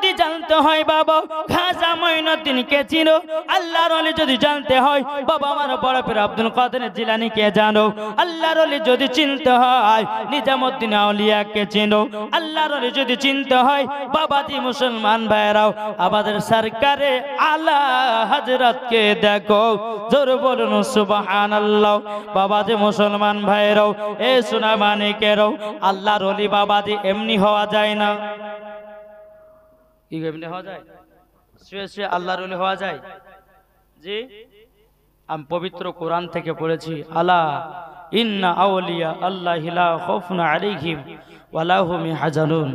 যদি জানতে হয় বাবা খাজা মঈনুদ্দিনকে চিনো, আল্লাহর ওলি যদি জানতে হয় বাবা আমার বড় পীর আব্দুল কাদের জিলানীকে জানো, আল্লাহর ওলি যদি চিনতে হয় নিজামুদ্দিন আউলিয়াকে চিনো, আল্লাহর ওলি যদি চিনতে হয় বাবাজি মুসলমান ভাইরাও আমাদের সরকারে আলা হযরতকে দেখো, জোরে বলুন সুবহানাল্লাহ। বাবাজি মুসলমান ভাইরাও এ সোনা মানিকেরাও আল্লাহর ওলি বাবাজি এমনি হওয়া যায় না, কি এমনি হওয়া যায়? শুয়ে শুয়ে আল্লাহর ওলি হওয়া যায়? জি, আমি পবিত্র কোরআন থেকে পড়েছি, আলা ইন্না আউলিয়া আল্লাহি লা খাউফুন আলাইহিম ওয়া লা হুম ইয়াহজানুন।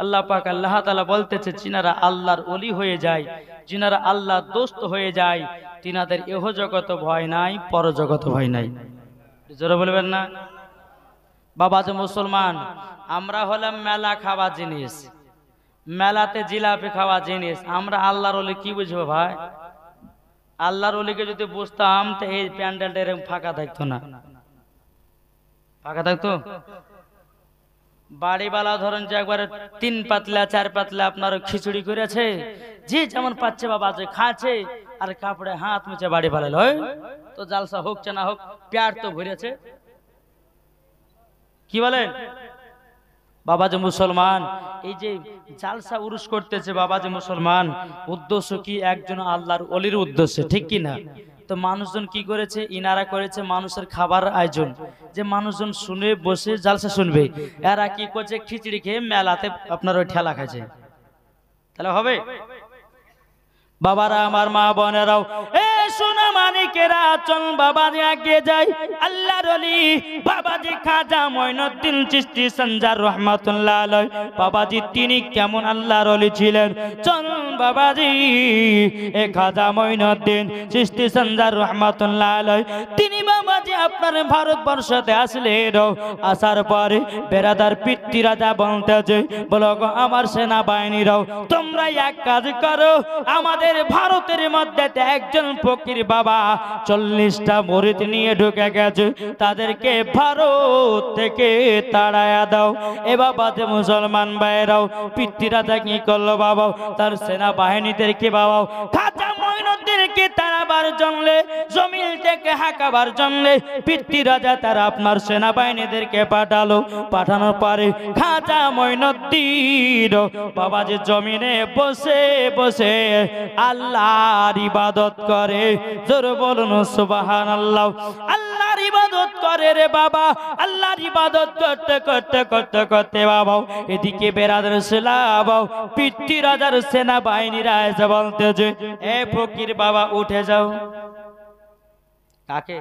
আল্লাহ পাক আল্লাহ তাআলা বলতেছে যিনারা আল্লাহর ওলি হয়ে যায়, যিনারা আল্লাহর দোস্ত হয়ে যায়, তিনাদের ইহ জগত ভয় নাই, পরজগত ভয় নাই। জোরে বলবেন না? বাবাজি মুসলমান, আমরা হলাম মেলা খাওয়া জিনিস, মেলাতে জিলাপি খাওয়া জিনিস, আমরা আল্লাহর ওলি কি বুঝবো ভাই? আল্লাহর ওলিকে যদি বুঝতাম তো এই প্যান্ডেলটা এরকম ফাঁকা থাকতো না, ফাঁকা থাকতো। বাড়িওয়ালা ধরেন যে একবারে 3 পাতলা 4 পাতলা আপনার খিচুড়ি করেছে, যে যেমন পাচ্ছে বাবা যে খাচ্ছে, আর কাপড়ে হাত মুছে বাড়ি পালাইল, তো জালসা হোক না হোক পেট তো ভরেছে। কি বলেন বাবাজি মুসলমান? এই যে জালসা উরুস করতেছে বাবাজি মুসলমান, উদ্দেশ্য কি? একজন আল্লাহর ওলির উদ্দেশ্য, ঠিক কি না? তো মানুষজন কি করেছে? ইনারা করেছে মানুষের খাবার আয়োজন, যে মানুষজন শুনে বসে জালসা শুনবে। এরা কি করছে? খিচড়ি খেয়ে মেলাতে আপনার ওই ঠেলা খাচ্ছে, তাহলে হবে? বাবারা আমার মা বোনেরাও এ সোনা মানিকেরা চল বাবাজি আগে যাই। আল্লাহর ওলি বাবাজি খাজা মঈনুদ্দিন চিশতি সঞ্জার রহমাতুল্লাহ আলাইহি, বাবাজি তিনি কেমন আল্লাহর ওলি ছিলেন? চল বাবাজি এ খাজা মঈনুদ্দিন চিশতি সঞ্জার রহমাতুল্লাহ আলাইহি তিনি বাবাজি আপনার ভারতবর্ষতে আসলেন। আসার পরে বেরাদার পিতৃ রাজা বলতেছে, বলো গো আমার সেনাবাহিনীরাও তোমরা এক কাজ করো, আমাদের ভারতের মধ্যে একজন ফকির বাবা 40টা মুরিদ নিয়ে ঢুকে গেছে, তাদেরকে ভারত থেকে তাড়ায়া দাও। এ বাবাতে মুসলমান ভাইরাও পিতৃ রাজা কি করলো বাবা? তার সেনাবাহিনীদেরকে বাবা খাজা মঈনুদ্দিনকে তাড়াবার জন্য, জমিন থেকে হাঁকাবার জন্য পিতৃ রাজা তারা আপনার সেনাবাহিনীদেরকে পাঠালো। পাঠানোর পরে খাজা মঈনুদ্দিন বাবাজি জমিনে বসে বসে আল্লাহর ইবাদত করে। জোরে বলুন সুবহানাল্লাহ। আল্লাহর ইবাদত করে রে বাবা, আল্লাহর ইবাদত করতে করতে করতে করতে বাবা এদিকে বেরাদার সালাম পিতৃ রাজার সেনাবাহিনীরা এসে বলতেছে, এ ফকির বাবা উঠে যাও। কাকে?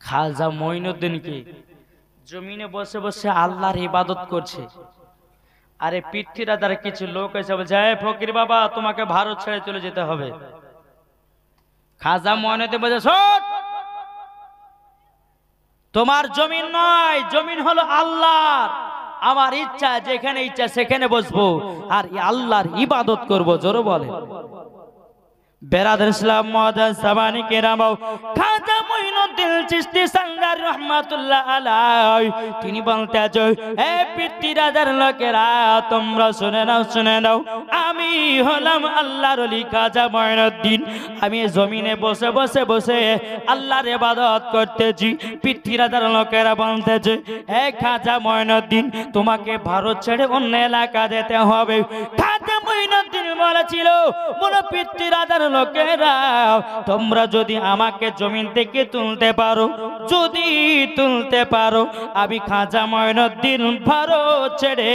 খাজা মঈনুদ্দিনকে। জমিনে বসে বসে আল্লাহর ইবাদত করছে। আরে পিতৃ রাজার কিছু লোক এসে বলছে, এ ফকির বাবা তোমাকে ভারত ছেড়ে চলে যেতে হবে। খাজা মঈনুদ্দিন বলছে, শোন, তোমার জমিন নয়, জমিন হলো আল্লাহর। আমার ইচ্ছা যেখানে ইচ্ছা সেখানে বসবো আর আল্লাহর ইবাদত করবো। জোরে বলে বেরাদার ইসলাম মুআজ্জাজ সাবানি কেরামাও খাজা মঈনুদ্দিন চিশতি সঞ্জার রহমাতুল্লাহ আলাইহি তিনি বলতেছে, এ পিতৃ রাজার লোকেরা তোমরা শুনে নাও, শুনে নাও, আমি হলাম আল্লাহর ওলি খাজা মঈনুদ্দিন। আমি জমিনে বসে বসে বসে আল্লাহর ইবাদত করতেছি। পিতৃ রাজার লোকেরা বলতেছে, এ খাজা মঈনুদ্দিন তোমাকে ভারত ছেড়ে অন্য এলাকা যেতে হবে। খাজা মঈনুদ্দিন বলেছিল, বলো পিতৃ রাজার লোকেরা তোমরা যদি আমাকে জমিন থেকে তুলতে পারো, যদি তুলতে পারো, আমি খাজা মঈনুদ্দিন ভারত ছেড়ে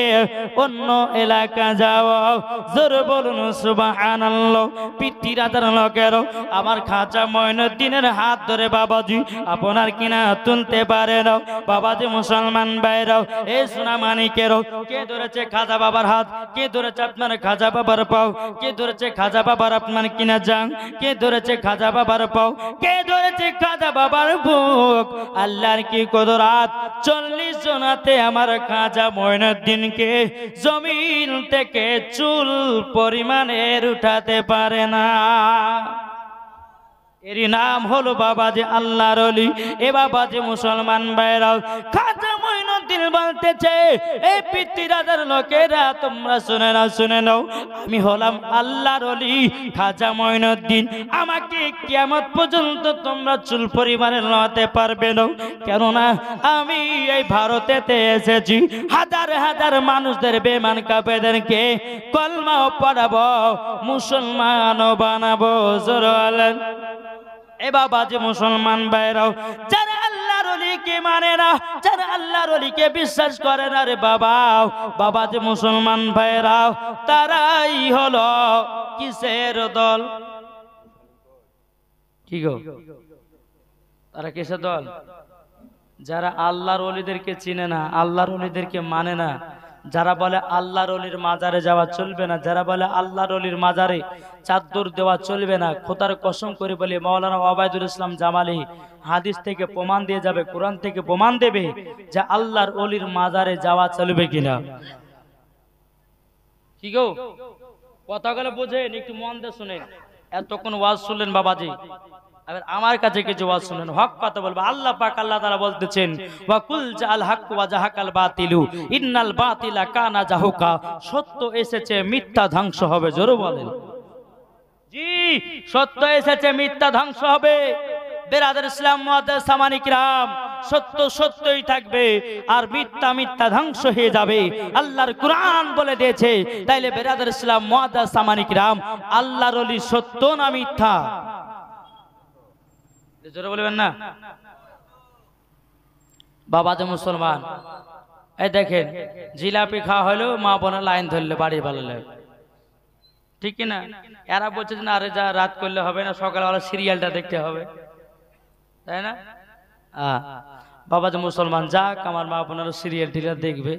অন্য এলাকা যাও। জোরে বলুন সুবহানাল্লাহ। পিতৃ রাজার লোকেরা আমার খাজা মঈনুদ্দিনের হাত ধরে বাবাজি আপনার কিনা তুলতে পারে না। বাবাজি মুসলমান ভাইরাও এই সোনা মানিকেরও কে ধরেছে খাজা বাবার হাত, কে ধরেছে আপনার খাজা বাবার পাও, কে ধরেছে খাজা বাবার আপনার কিনা জাং, কে ধরেছে খাজা বাবার পাও, কে ধরেছে খাজা বাবার বুক। আল্লাহর কি কুদরত, 40 জনাতে আমার খাজা মঈনুদ্দিনকে জমিন থেকে চুল পরিমাণের উঠাতে পারে না। এর নাম হলো বাবাজি আল্লাহর ওলি। এ বাবাজি মুসলমান ভাইরাও খাজা মঈনুদ্দিন বলতে বলতেছে, এই পৃথ্বীরাজের লোকেরা তোমরা শুনে নাও, আমি হলাম আল্লাহর ওলি খাজা মঈনুদ্দিন। আমাকে কিয়ামত পর্যন্ত তোমরা চুল পরিমাণে নামাতে পারবে না, কেননা আমি এই ভারতেতে এসেছি হাজার হাজার মানুষদের বেঈমান কাফেরদেরকে কলমা পড়াবো, মুসলমানও বানাবো। জোরে বলেন। এ বাবা যে মুসলমান ভাইরাও, যারা আল্লাহর ওলিকে মানে না, যারা আল্লাহর ওলিকে বিশ্বাস করে না রে বাবা যে মুসলমান ভাইরাও, তারাই হলো কিসের দল? কি গো, তারা কিসের দল? যারা আল্লাহর ওলিদেরকে চিনে না, আল্লাহর ওলিদেরকে মানে না, যারা বলে আল্লাহর ওলির মাজারে যাওয়া চলবে না, যারা বলে আল্লাহর ওলির মাজারে চাদর দেওয়া চলবে না, খোদার কসম করে বলে মাওলানা ওবায়দুল ইসলাম জামালি হাদিস থেকে প্রমাণ দিয়ে যাবে, কোরআন থেকে প্রমাণ দেবে যে আল্লাহর ওলির মাজারে যাওয়া চলবে কিনা। কি গো, কথাগুলো বুঝেন, একটু মন দিয়ে শুনেন। এতক্ষণ ওয়াজ শুনলেন বাবাজি, এবার আমার কাছে কিছু ওয়াজ শুনেন, হক কথা বলবো। আল্লাহ পাক আল্লাহ তাআলা বলতেছেন, ওয়া কুল জাআল হক ওয়া জাহাকাল বাতিলু ইন্নাল বাতিলা কানা জাহুকা। সত্য এসেছে, মিথ্যা ধ্বংস হবে। জোরে বলেন। জি, সত্য এসেছে, মিথ্যা ধ্বংস হবে। বেরাদার ইসলাম মুআদ্দাস সামানি কিরাম, সত্য সত্যই থাকবে আর মিথ্যা মিথ্যা ধ্বংস হয়ে যাবে। আল্লাহর কোরআন বলে দিয়েছে। তাইলে বেরাদার ইসলাম মুআদ্দাস সামানি কিরাম, আল্লাহর ওলি সত্য না মিথ্যা? জোরে বলবেন না। বাবা যে মুসলমান, এই দেখেন জিলাপি খাওয়া হলো, মা বোনের লাইন ধরলে বাড়ি ভালো লাগে, ঠিক কিনা? এরা বলছে না, আরে যা রাত করলে হবে না, সকালবেলা সিরিয়ালটা দেখতে হবে, তাই না? বাবা যে মুসলমান, যাক আমার মা বোনেরা সিরিয়াল টিরিয়াল দেখবে।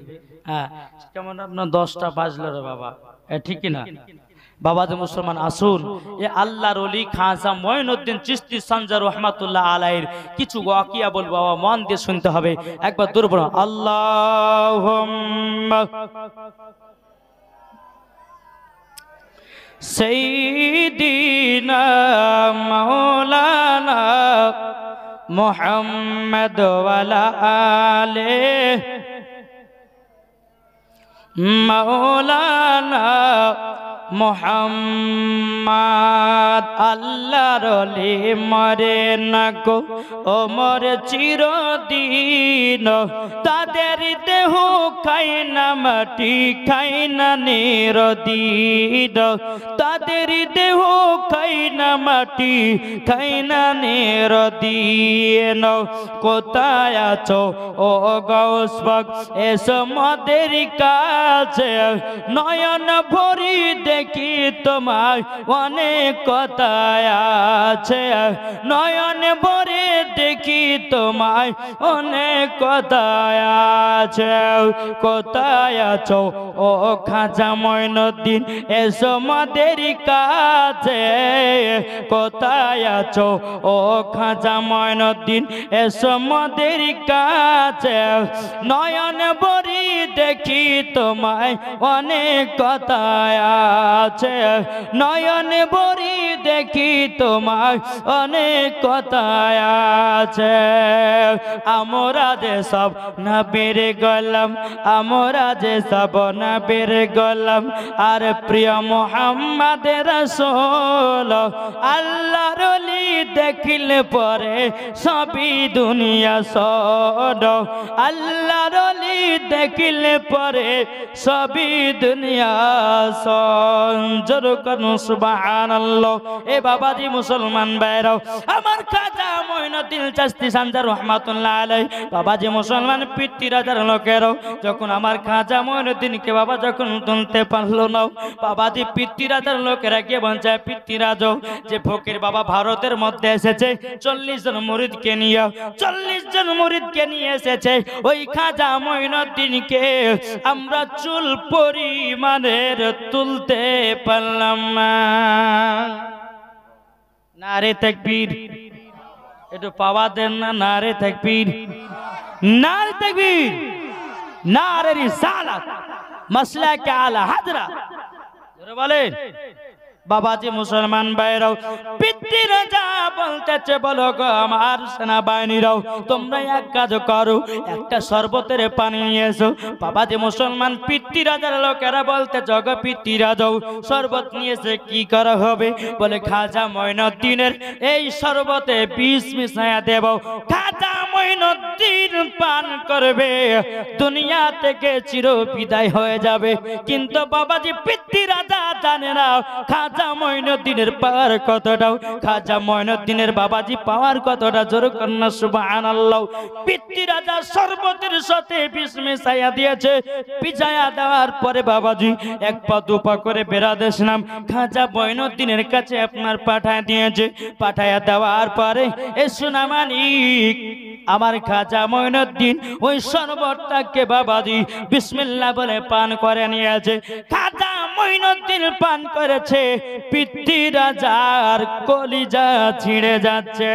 হ্যাঁ, কেমন আপনার 10টা বাজলো রে বাবা, ঠিক কিনা? বাবা যে মুসলমান, আসুন এ আল্লাহর ওলি খাজা মঈনুদ্দিন চিশতি সানজার রহমাতুল্লাহ আলাইহির কিছু ওয়াকিয়া বলবো, বাবা মন দিয়ে শুনতে হবে। একবার দূর বলুন, আল্লাহুম্মা সাইয়্যিদিনা মাওলানা মুহাম্মদ ওয়া আলা আলিহি মাওলানা মুহাম্মদ। আল্লাহর ওলি মরে না গো, ও মরে চিরদিন, তাদের দেহ খাই না মাটি, খাই না নিরদিন, তাদের দেহ খাই না মাটি, খাই না নিরদিন। কোথায় আছো ও গাউস পাক, এসো মোদের কাছে, নয়ন ভরি দেখি তোমার অনেক কথা আছে, নয়ন ভরে দেখি তোমার অনেক কথা আছে। কোথায় আছো ও খাজা মঈনুদ্দিন, এসো মোদের কাছে, কোথায় আছো ও খাজা মঈনুদ্দিন, এসো মোদের কাছে, নয়ন ভরি দেখি তোমায় অনেক কথা আছে, নয়ন ভরি দেখি তোমার অনেক কথা আছে। আমরা যে সব নবীর গোলাম, আমরা যে সব নবীর গোলাম, আর প্রিয় মুহাম্মদ রাসূল, আল্লাহর ওলি দেখিলে পরে সবই দুনিয়া সড, আল্লাহর ওলি দেখিলে পরে সবই দুনিয়া সঞ্জর করুন সুবহানাল্লাহ। এ বাবাজি মুসলমান ভাইরাও, আমার খাজা মঈনুদ্দিন চিশতি সানজার রহমাতুল্লাহ আলাইহি, বাবাজি মুসলমান পৃথ্বীরাজের লোকেরাও যখন আমার খাজা মঈনুদ্দিনকে বাবা যখন তুলতে পারলো না, বাবাজি পৃথ্বীরাজের লোকেরা কে বলছে, পৃথ্বীরাজও যে ফকির বাবা ভারতের মধ্যে এসেছে 40 জন মুরিদকে নিয়ে, 40 জন মুরিদকে নিয়ে এসেছে, ওই খাজা মঈনুদ্দিনকে আমরা চুল পরিমাণের তুলতে পারলাম না। নারে তাকবীর, একটু পাওয়া দেন না, নারে তাকবীর, নারে তাকবীর, নারে রিসালাত, মাসলাকে আলা হাজরা। বলেন বাবাজি মুসলমান ভাইরাও, পিতৃ রাজা বলতেছে বলো গো আমার সেনাবাহিনীরাও, তোমরা এক কাজ করো, একটা শরবতের পানি নিয়ে এসো। বাবাজি মুসলমান পিতৃ রাজার লোকেরা বলতে জগ পিতৃ রাজাও শরবত নিয়েছে, কি করা হবে? বলে খাজা মঈনুদ্দিনের এই শরবতে বিষ মিশাইয়া দেব, খাজা মঈনুদ্দিন পান করবে, দুনিয়া থেকে চির বিদায় হয়ে যাবে। কিন্তু বাবাজি পিতৃ রাজা জানে না খাজা মঈনুদ্দিনের পাওয়ার কতটা, খাজা মঈনুদ্দিনের বাবাজি পাওয়ার কতটা। জোরে কন্যা সুবহানাল্লাহ। পিতৃ রাজা শরবতের সাথে বিষ মিশাইয়া দিয়েছে, পিছাইয়া দেওয়ার পরে বাবাজি এক পা দুপা করে বেরাদেশ নাম খাজা মঈনুদ্দিনের কাছে আপনার পাঠায় দিয়েছে। পাঠাইয়া দেওয়ার পরে এ সোনামানিক আমার খাজা মঈনুদ্দিন ওই শরবতটাকে বাবাজি বিসমিল্লাহ বলে পান করে নিয়েছে। খাজা মঈনুদ্দিন পান করেছে, পিতৃ রাজার কলিজা ছিঁড়ে যাচ্ছে।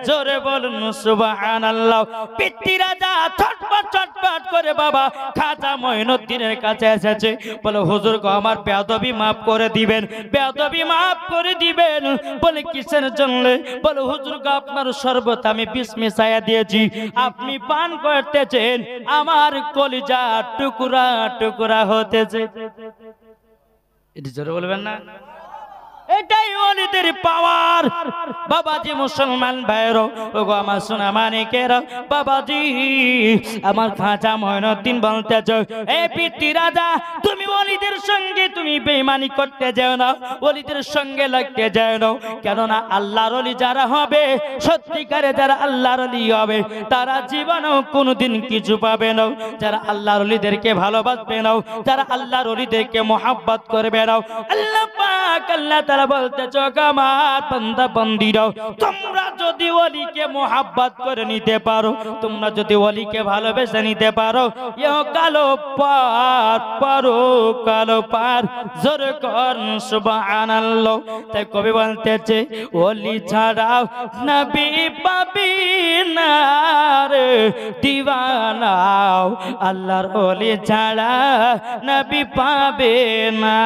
জোরে বলুন সুবহানাল্লাহ। পিতৃ রাজা ছটপট ছটপট করে বাবা খাজা মঈনুদ্দিনের কাছে এসেছে, বলে হুজুর গো আমার বেয়াদবি মাফ করে দিবেন, বেয়াদবি মাফ করে দিবেন। বলে কিসের জন্য? বলে হুজুর গো আপনার শরবত আমি বিষ মিশাইয়া দিয়েছি, আপনি পান করতেছেন, আমার কলিজা টুকরা টুকরা হতেছে। এটি জোরে বলবেন না? এটাই ওলিদের পাওয়ার। বাবাজি মুসলমান ভাইরো, ওগো আমার সোনা মানিকেরা, বাবাজি আমার খাজা মঈনুদ্দিন বলতেছে এ পিতৃ রাজা তুমি ওলিদের সঙ্গে তুমি বেঈমানি করতে যাও না, ওলিদের সঙ্গে লাগতে যাও না। কেননা আল্লাহর ওলি যারা হবে, সত্যিকারে যারা আল্লাহর ওলি হবে, তারা জীবনেও কোনোদিন কিছু পাবে না। যারা আল্লাহর ওলিদেরকে ভালোবাসবে না, যারা আল্লাহর ওলিদেরকে মহব্বত করবে না, আল্লাহ পাক আল্লাহ তাআলা বলতেছে আমার বান্দা বান্দীরা, তোমরা যদি ওলিকে মহব্বত করে নিতে পারো, তোমরা যদি ওলিকে ভালোবেসে নিতে পারো, ইও কালো পার পারো কালো পার। জোরে কর সুবহানাল্লাহ। তাই কবি বলতেছে ওলি ছাড়াও নবী পাবি না রে দিওয়ানাও, আল্লাহর ওলি ছাড়া নবী পাবে না,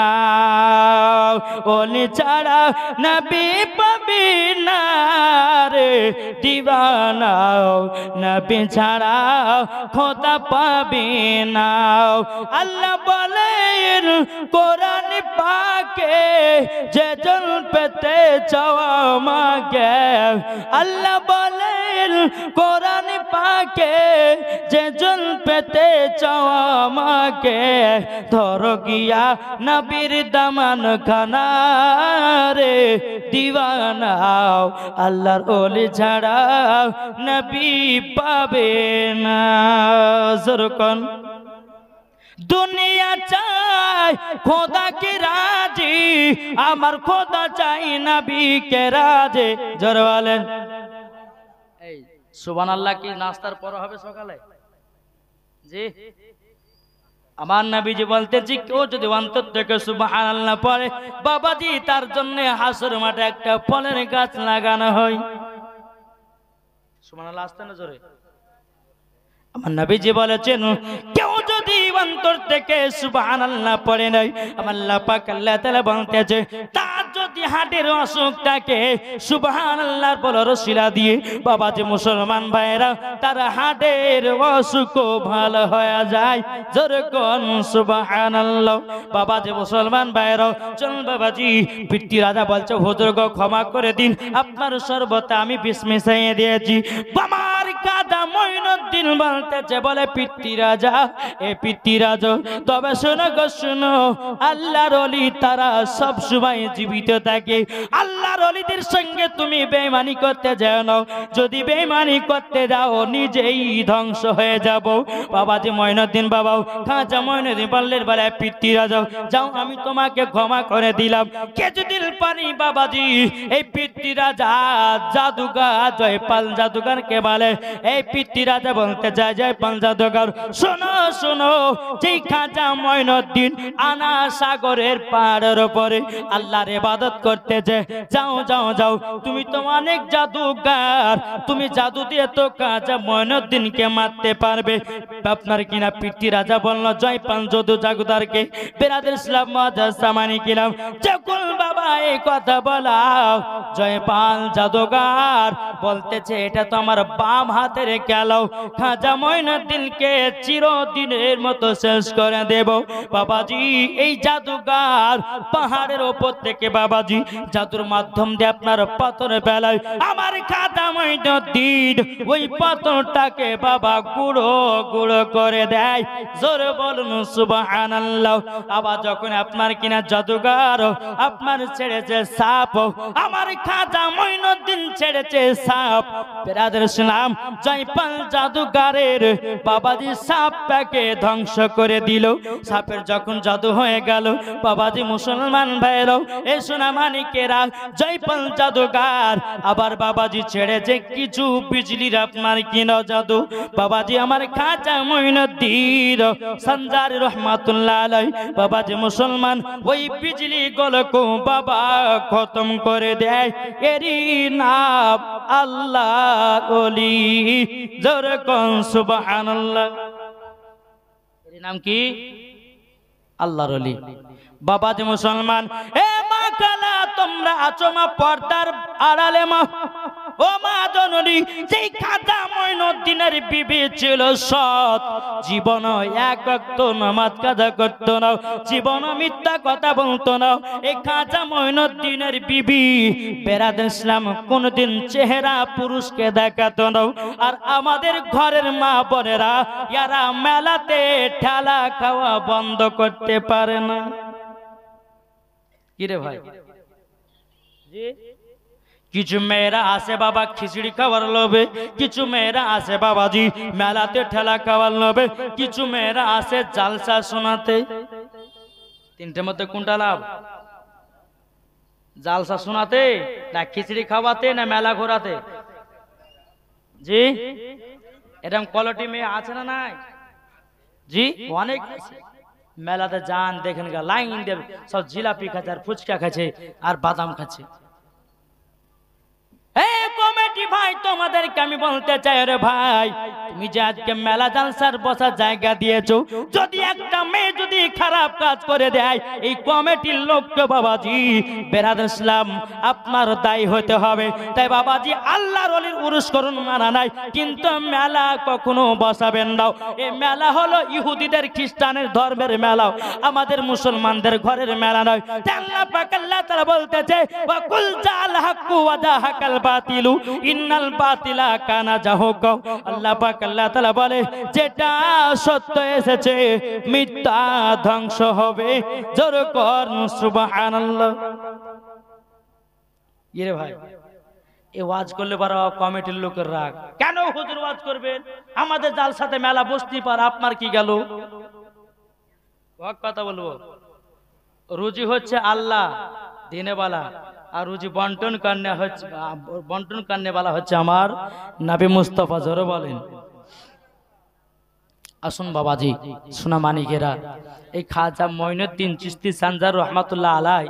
ওলি ছাড়া নবী পাবি না রে দিওয়ানাও, নবী ছাড়া খোদা পাবি না। আল্লাহ বলেন কোরআন পাকে যে জন পেতে চাওয়া মাগে, আল্লাহ বলেন কোরআন পাকে যে জন পেতে চাওয়া মাগে, ধরো গিয়া নবীর দামান খানা রে দিওয়ানাও, আল্লাহর ওলি ছাড়া নবী পাবে না। জোরকন দুনিয়া চাই খোদা কে রাজি, আমার খোদা চাই নবী কে রাজে। জোরে বলেন এই সুবহানাল্লাহ। কি নাস্তার পর হবে সকালে? জি আমার নবীজি বলতেছি কেউ যদি অন্তর থেকে সুবহানাল্লাহ পড়ে, বাবাজি তার জন্য হাসর মাঠে একটা ফলের গাছ লাগানো হয়। সুবহানাল্লাহ আসতে না জোরে। আমার নবীজি বলেছেন কেউ যদি অন্তর থেকে সুবহানাল্লাহ পড়ে নাই, আমার আল্লাহ পাক আল্লাহ তাআলা বলতেছে তার যদি হার্টের অসুখ থাকে, সুবহানাল্লাহর বলার শিলা দিয়ে বাবাজি মুসলমান ভাইরা তার হার্টের অসুখ ভালো হয়ে যায়। জোরে কোন সুবহানাল্লাহ। বাবাজি মুসলমান ভাইরা চল বাবাজি পিতৃ রাজা বলছে হুজুর গো ক্ষমা করে দিন, আপনার শরবতে আমি বিষ মিশিয়ে দিয়েছি। আমার খাজা মঈনুদ্দিন বলতেছে বলে পিতৃ রাজা এ পিতৃ রাজা তবে শোনো গো শোনো, আল্লাহর ওলি তারা সব সময় জীবিত থাকে, আল্লাহর ওলিদের সঙ্গে তুমি বেঈমানি করতে যাও না, যদি বেঈমানি করতে যাও নিজেই ধ্বংস হয়ে যাব। বাবাজি মঈনুদ্দিন বাবা খাজা মঈনুদ্দিন বললেন বলে পিতৃ রাজা যাও আমি তোমাকে ক্ষমা করে দিলাম। কিছুদিন পানি বাবাজি এই পিতৃ রাজা জাদুগার জয়পাল জাদুগারকে বলে এই পিতৃ পিতৃ রাজা বলতে যায় জয়পাল জাদুঘর, শোনো শোনো, যেই খাজা মঈনুদ্দিন আনা সাগরের পাড়ের উপরে আল্লাহর ইবাদত করতেছে, যাও যাও যাও, তুমি তো অনেক জাদুগার, তুমি জাদু দিয়ে তো খাজা মঈনুদ্দিনকে মারতে পারবে। আপনার কিনা পিতৃ রাজা বলল জয়পাল জাদুদারকে, বেরাদের ইসলাম মুআজ্জাজ সামানি কিরাম, যখন বাবা এই কথা বলাও, জয়পাল জাদুগার বলতেছে এটা তো আমার বাম হাতের খেলাও, খাজা মঈনুদ্দিনকে চিরদিনের মতো শেষ করে দেব। বাবাজি এই জাদুগার পাহাড়ের ওপর থেকে বাবাজি জাদুর মাধ্যম দিয়ে আপনার পাথর ফেলায়, আমার খাজা মঈনুদ্দিন ওই পাথরটাকে বাবা গুঁড়ো গুঁড়ো করে দেয়। জোরে বলুন সুবহানাল্লাহ। আবার যখন আপনার কিনা জাদুগার আপনার ছেড়েছে সাপ, আমার খাজা মঈনুদ্দিন ছেড়েছে সাপ, বেরাদের ইসলাম জয়পাল জাদুগারের বাবাজি সাপটাকে ধ্বংস করে দিল। সাপের যখন জাদু হয়ে গেল বাবাজি মুসলমান ভাইরাও এ সোনা মানিকেরা, জয়পাল জাদুগার আবার বাবাজি ছেড়েছে কিছু বিজলির আপনার কিনা জাদু। বাবাজি আমার খাজা মঈনুদ্দিন সঞ্জার রহমাতুল্লাহ আলাইহি বাবাজি মুসলমান ওই বিজলি গুলোকে বাবা খতম করে দেয়। এরই নাম আল্লাহর ওলি, জোরে কোন সুবহানাল্লাহ। এর নাম কি? আল্লাহর ওলি। বাবাজি মুসলমান এ মা কালা, তোমরা আছো মা পর্দার আড়ালে মা, ও মা জননী, যেই খাজা মঈনুদ্দিনের বিবি ছিল সৎ, জীবন এক ওয়াক্ত নামাজ কাজা করতো না, জীবন মিথ্যা কথা বলতো না। এই খাজা মঈনুদ্দিনের বিবি বেরাদের ইসলাম কোনদিন চেহারা পুরুষকে দেখাতো না। আর আমাদের ঘরের মা বোনেরা ইয়ারা মেলাতে ঠেলা খাওয়া বন্ধ করতে পারে না। কিরে ভাই, জি কিছু মেয়েরা আসে বাবা খিচুড়ি খাওয়ার লোভে, কিছু মেয়েরা আসে বাবাজি মেলাতে ঠেলা খাওয়ার লোভে, কিছু মেয়েরা আসে জালসা শোনাতে। তিনটের মধ্যে কোনটা লাভ? জালসা শোনাতে না খিচুড়ি খাওয়াতে না মেলা ঘোরাতে? জি এরকম কোয়ালিটি মেয়ে আছে না নাই? জি অনেক মেলাতে যান দেখেন গা লাইন দেবে, সব জিলাপি খাচ্ছে আর ফুচকা খাচ্ছে আর বাদাম খাচ্ছে। কমিটি ভাই তোমাদেরকে আমি বলতে চাই রে ভাই, তুমি যে আজকে মেলা জালসার বসার জায়গা দিয়েছো, যদি একটা মেয়ে যদি খারাপ কাজ করে দেয় এই কমিটির লোককে বাবাজি বেরাদের ইসলাম আপনার দায়ী হতে হবে। তাই বাবাজি আল্লাহর ওলির উরুস করুন মানা নাই, কিন্তু মেলা কখনো বসাবেন না। এই মেলা হলো ইহুদিদের খ্রিস্টানের ধর্মের মেলা, আমাদের মুসলমানদের ঘরের মেলা নয়। আল্লাহ পাক আল্লাহ তাআলা বলতেছে ওয়া কুল জাল হাক্কু ওয়া জাহাকাল বাতিলু ইন্নাল বাতিলা কানা জাহুকা। আল্লাহ পাক আল্লাহ তাআলা বলে যেটা সত্য এসেছে মিথ্যা ধ্বংস হবে। জোরে কর সুবহানাল্লাহ। ইরে ভাই এই ওয়াজ করলে বড় কমিটির লোকের রাগ, কেন হুজুর ওয়াজ করবেন? আমাদের জালসাতে মেলা বসতে পার, আপনার কি গেল? কথা বলবো, রুজি হচ্ছে আল্লাহ দিনে বালা, আর রুজি বন্টন করনে वाला হচ্ছে আমার নবী মুস্তাফা। জোরে বলেন। আসুন বাবাজি সোনা মানিকেরা, এই খাজা মঈনুদ্দিন চিশতি সঞ্জার রহমাতুল্লাহ আলাই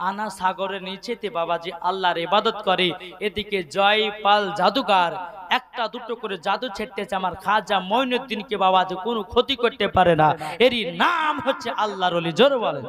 আনা সাগরের নিচেতে বাবাজি আল্লাহর ইবাদত করে, এদিকে জয়পাল জাদুগার একটা দুটো করে জাদু ছেড়তেছে, আমার খাজা মঈনুদ্দিনকে বাবাজি কোনো ক্ষতি করতে পারে না। এরই নাম হচ্ছে আল্লাহর ওলি। জোরে বলেন।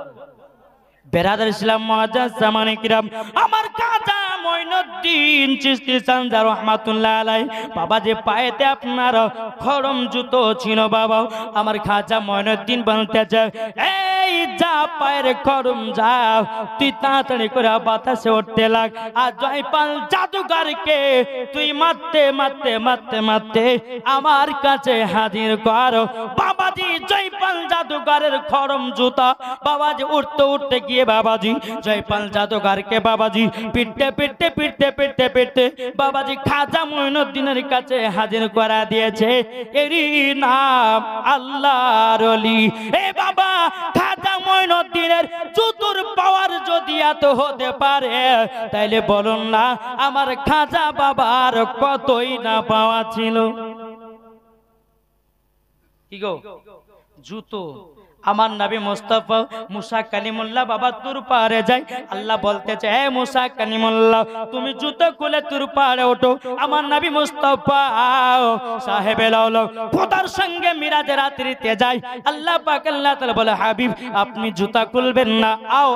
বেরাদার ইসলাম মুআজ্জাজ সামানে কিরাম, আমার খাজা মঈনুদ্দিন চিশতি সঞ্জার রহমাতুল্লাহ আলাই বাবা যে পায়েতে আপনার খড়ম জুতো ছিল বাবা, আমার খাজা মঈনুদ্দিন বলতে যায় এই যা পায়ের খড়ম যাও, তুই তাড়াতাড়ি করে বাতাসে উঠতে লাগ, আর জয়পাল জাদুগারকে তুই মারতে মারতে মারতে মারতে আমার কাছে হাজির কর। বাবাজি জয়পাল জাদুগারের খড়ম জুতা বাবাজি উঠতে উঠতে গিয়ে বাবাজি জয়পাল জাদুগারকে বাবাজি পিটতে পিটতে পিটতে পিটতে পিটতে বাবাজি খাজা মঈনুদ্দিনের কাছে হাজির করা দিয়েছে। এরই নাম আল্লাহর ওলি। এ বাবা খাজা মঈনুদ্দিনের চতুর পাওয়ার যদি এত হতে পারে তাইলে বলুন না আমার খাজা বাবার কতই না পাওয়া ছিল। কি গো? জুতো। আমার নবী মুস্তাফা মুসা কালিমুল্লাহ বাবা তুর পারে যায়, আল্লাহ বলতেছে হে মুসা কালিমুল্লাহ তুমি জুতো খুলে তুর পারে ওঠো। আমার নবী মুস্তাফা সাহেবে লাউলা খোদার সঙ্গে মিরাজের রাত্রিতে যায়। আল্লাহ পাক আল্লাহ তাআলা বলে হাবিব আপনি জুতা খুলবেন না, আও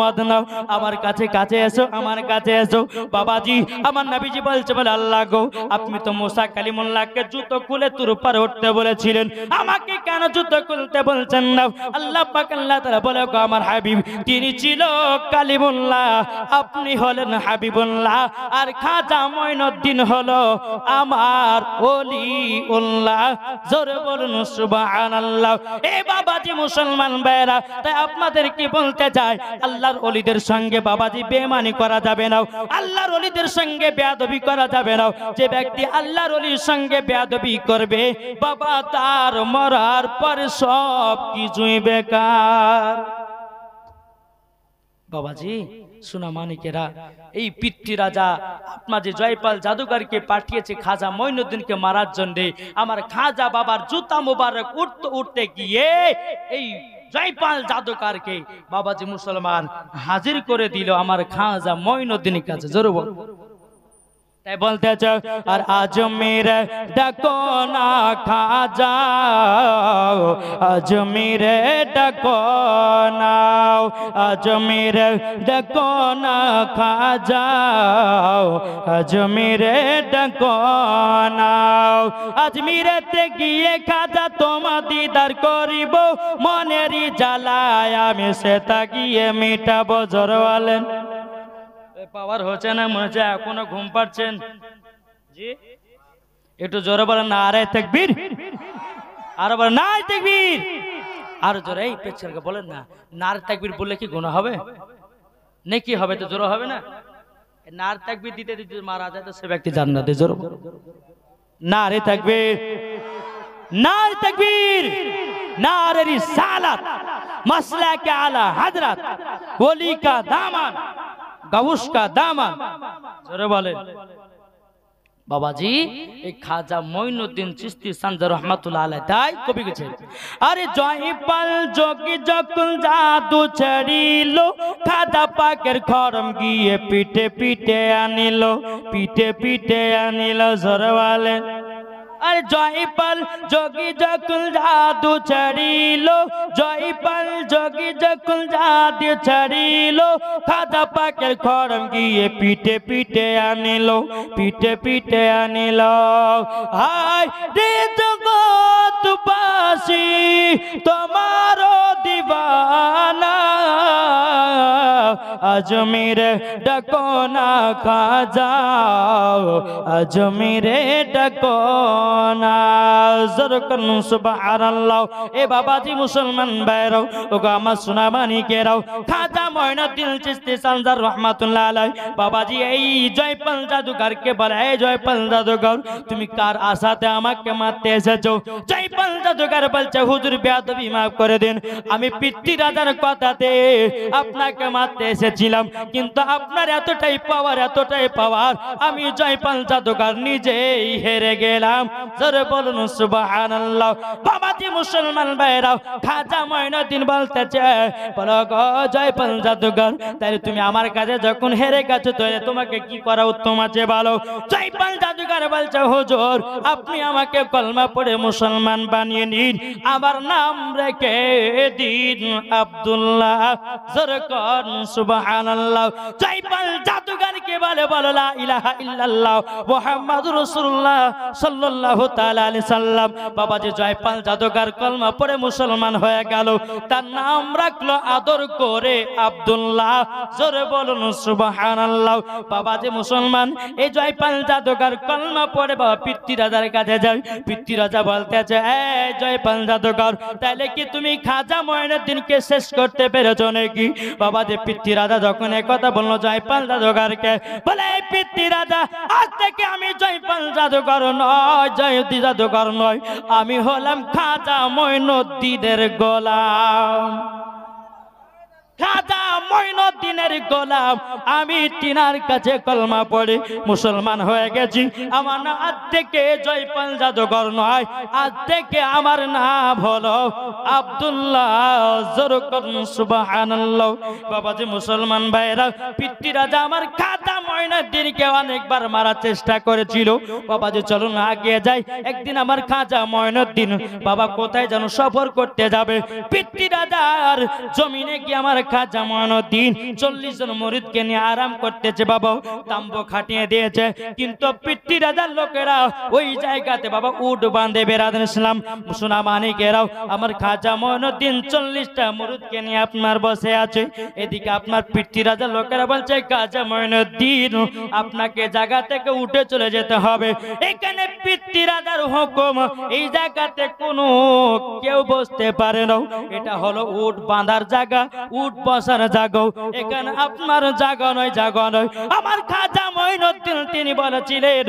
আদনা আমার কাছে কাছে এসো, আমার কাছে এসো। বাবাজি আমার নবীজি বলছে বলে আল্লাহ গো আপনি তো মুসা কালিমুল্লাহকে জুতো খুলে তুর পারে উঠতে বলেছিলেন, আমাকে কেন জুতো খুলতে বলছেন না? আল্লাহ পাক আল্লাহ তাআলা বলে গো আমার হাবিব তিনি ছিল কালিমুল্লাহ, আপনি হলেন হাবিবুল্লাহ, আর খাজা মঈনুদ্দিন হলো আমার ওলিউল্লাহ। জোরে বলুন সুবহানাল্লাহ। এ বাবাজি মুসলমান ভাইরা, তাই আপনাদের কি বলতে চাই, আল্লাহর ওলিদের সঙ্গে বাবাজি বেঈমানি করা যাবে না, আল্লাহর ওলিদের সঙ্গে বেয়াদবি করা যাবে না। যে ব্যক্তি আল্লাহর ওলির সঙ্গে বেয়াদবি করবে বাবা তার মরার পর সব কিছুই বেকার। বাবাজি সোনা মানিকেরা, এই পিতৃ রাজা আপনার যে জয়পাল জাদুঘরকে পাঠিয়েছে খাজা মঈনুদ্দিনকে মারার জন্য, আমার খাজা বাবার জুতা মুবারক উঠতে উঠতে গিয়ে এই জয়পাল জাদুঘরকে বাবাজি মুসলমান হাজির করে দিল আমার খাজা মঈনুদ্দিনের কাছে। জোরে বল। তাই বলতে চাও আর আজমির ডাকো না খাজা, আজমির ডাকো না, আজমির ডাকো না খাজা, আজমির ডাকো না। আজমিরেতে গিয়ে খাজা তোমার দিদার করিব, মনেরই জ্বালায় আমি সেটা গিয়ে মিটাবো। জোরে বলেন। পাওয়ার হচ্ছে না মনে হচ্ছে এখনো ঘুম পাচ্ছেন জি? একটু জোরে বলেন না আরে তাকবীর, আর বলেন না তাকবীর, আর জোরে এই পেছনকে বলেন না নার তাকবীর বললে কি গুনাহ হবে নাকি? হবে তো জোরে হবে না। নার তাকবীর দিতে দিতে মারা যায় তো সে ব্যক্তি জান্নাতে। জোরে নারে তাকবীর, নারে তাকবীর, নারে রিসালাত, মাসলাকে আলা হযরত, ওলি কা দামান, গাউস কা দামান। জোরে বলেন। বাবাজি এই খাজা মঈনুদ্দিন চিশতি সানজার রহমাতুল্লাহ আলাইহি তাই কবি গেছে আরে জয়পাল যোগী যখন জাদু ছাড়িল, খাজা পাকের খরম গিয়ে পিঠে পিঠে আনিল, পিঠে পিঠে আনিল। জোরে বলেন। আর জয়পাল যোগী যখন জাদু ছাড়িল, জয়পাল যোগী যখন জাদু ছাড়িল, খাজা পাকের খরম গিয়ে পিঠে পিঠে আনিল, পিঠে পিঠে আনিল। হায় রে জগৎবাসী তোমার দিবানা, আজমির ডাকো না খাজা, আজমিরে ডাকো না। জরকন সুবহানাল্লাহ। এ বাবাজি মুসলমান ভাইরাও ও গো আমার সোনা মানিকেরাও, খাজা মঈনুদ্দিন চিশতি সানজার রহমাতুল্লাহ আলাইহি বাবাজি এই জয়পাল জাদুঘরকে বলে এই জয়পাল জাদুঘর তুমি কার আশাতে আমাকে মারতে এসেছো? জয়পাল জাদুঘর বলছে হুজুর বেয়াদবি মাফ করে দিন, আমি পিতৃ রাজার কথাতে আপনাকে মারতে এসেছিলাম, কিন্তু আপনার এতটাই পাওয়ার আমি জয়পাল জাদুঘর নিজেই হেরে গেলাম। জোরে বলুন সুবহানাল্লাহ। বাবাজি মুসলমান ভাইরাও খাজা মঈনুদ্দিন বলতেছে বলো গো জয়পাল জাদুঘর তাহলে তুমি আমার কাছে যখন হেরে গেছো তাহলে তোমাকে কি করা উত্তম আছে বলো? জয়পাল জাদুঘর বলছে হুজুর আপনি আমাকে কলমা পড়ে মুসলমান বানিয়ে নিন, আমার নাম রেখে দিন আব্দুল্লাহ। জোরে করুন সুবহানাল্লাহ। জয়পাল জাদুঘরকে বলে বলো লা ইলাহা ইল্লাল্লাহ মুহাম্মাদুর রাসূলুল্লাহ সাল্লাল্লাহু তাআলা আলাইহি সাল্লাম। বাবাজি জয়পাল জাদুঘর কলমা পড়ে মুসলমান হয়ে গেল, তার নাম রাখলো আদর করে আব্দুল্লাহ। জোরে বলুন সুবহানাল্লাহ। বাবাজি মুসলমান এই জয়পাল জাদুঘর কলমা পড়ে বাবা পিতৃ রাজার কাছে যায়। পিতৃ রাজা বলতেছে এই জয়পাল জাদুঘর তাহলে কি তুমি খাজা মঈনুদ্দিনকে শেষ করতে পেরেছো নাকি? বাবাজি পিতৃ রাজা যখন এই কথা বললো জয়পাল জাদুঘরকে বলে এই পিতৃ রাজা আজ থেকে আমি জয়পাল জাদুঘর নয়, জয়তি জাদুঘর নয়, আমি হলাম খাজা মঈনুদ্দিনের গোলাম। খাজা মঈনুদ্দিনের গোলাম, আমি তিনার কাছে কলমা পড়ে মুসলমান হয়ে গেছি। আমার নাম আজ থেকে জয়পাল জাদুঘর নয়, আজ থেকে আমার নাম হলো আব্দুল্লাহ। জোরে করুন সুবহানাল্লাহ। বাবাজি মুসলমান ভাইরা, পিতৃরাজা আমার খাজা মঈনুদ্দিনকে অনেকবার মারার চেষ্টা করেছিল। বাবাজি চলুন আগে যাই। একদিন আমার খাজা মঈনুদ্দিন বাবা কোথায় যেন সফর করতে যাবে, পিতৃরাজার জমিনে গিয়ে আমার খাজা মঈনুদ্দিন 40 জন মুরিদকে নিয়ে আরাম করতেছে। বাবা তাম্বু খাটিয়ে দিয়েছে, কিন্তু পিতৃরাজার লোকেরা ওই জায়গাতে বাবা উট বাঁধে বেরাদান ইসলাম সোনা মানিকেরাও আমার খাজা মঈনুদ্দিন 40টা মুরিদকে নিয়ে আপনার বসে আছে। এদিকে আপনার পিতৃরাজার লোকেরা বলছে, খাজা মঈনুদ্দিন আপনাকে জায়গা থেকে উঠে চলে যেতে হবে। এখানে পিতৃরাজার হুকুম, এই জায়গাতে কোনো কেউ বসতে পারে না। এটা হলো উট বাঁধার জায়গা, উট বসার জায়গা। এখানে আপনার জায়গা নয়, জায়গা নয়। আমার খাজা মঈনুদ্দিন তিনি বলেছিলেন,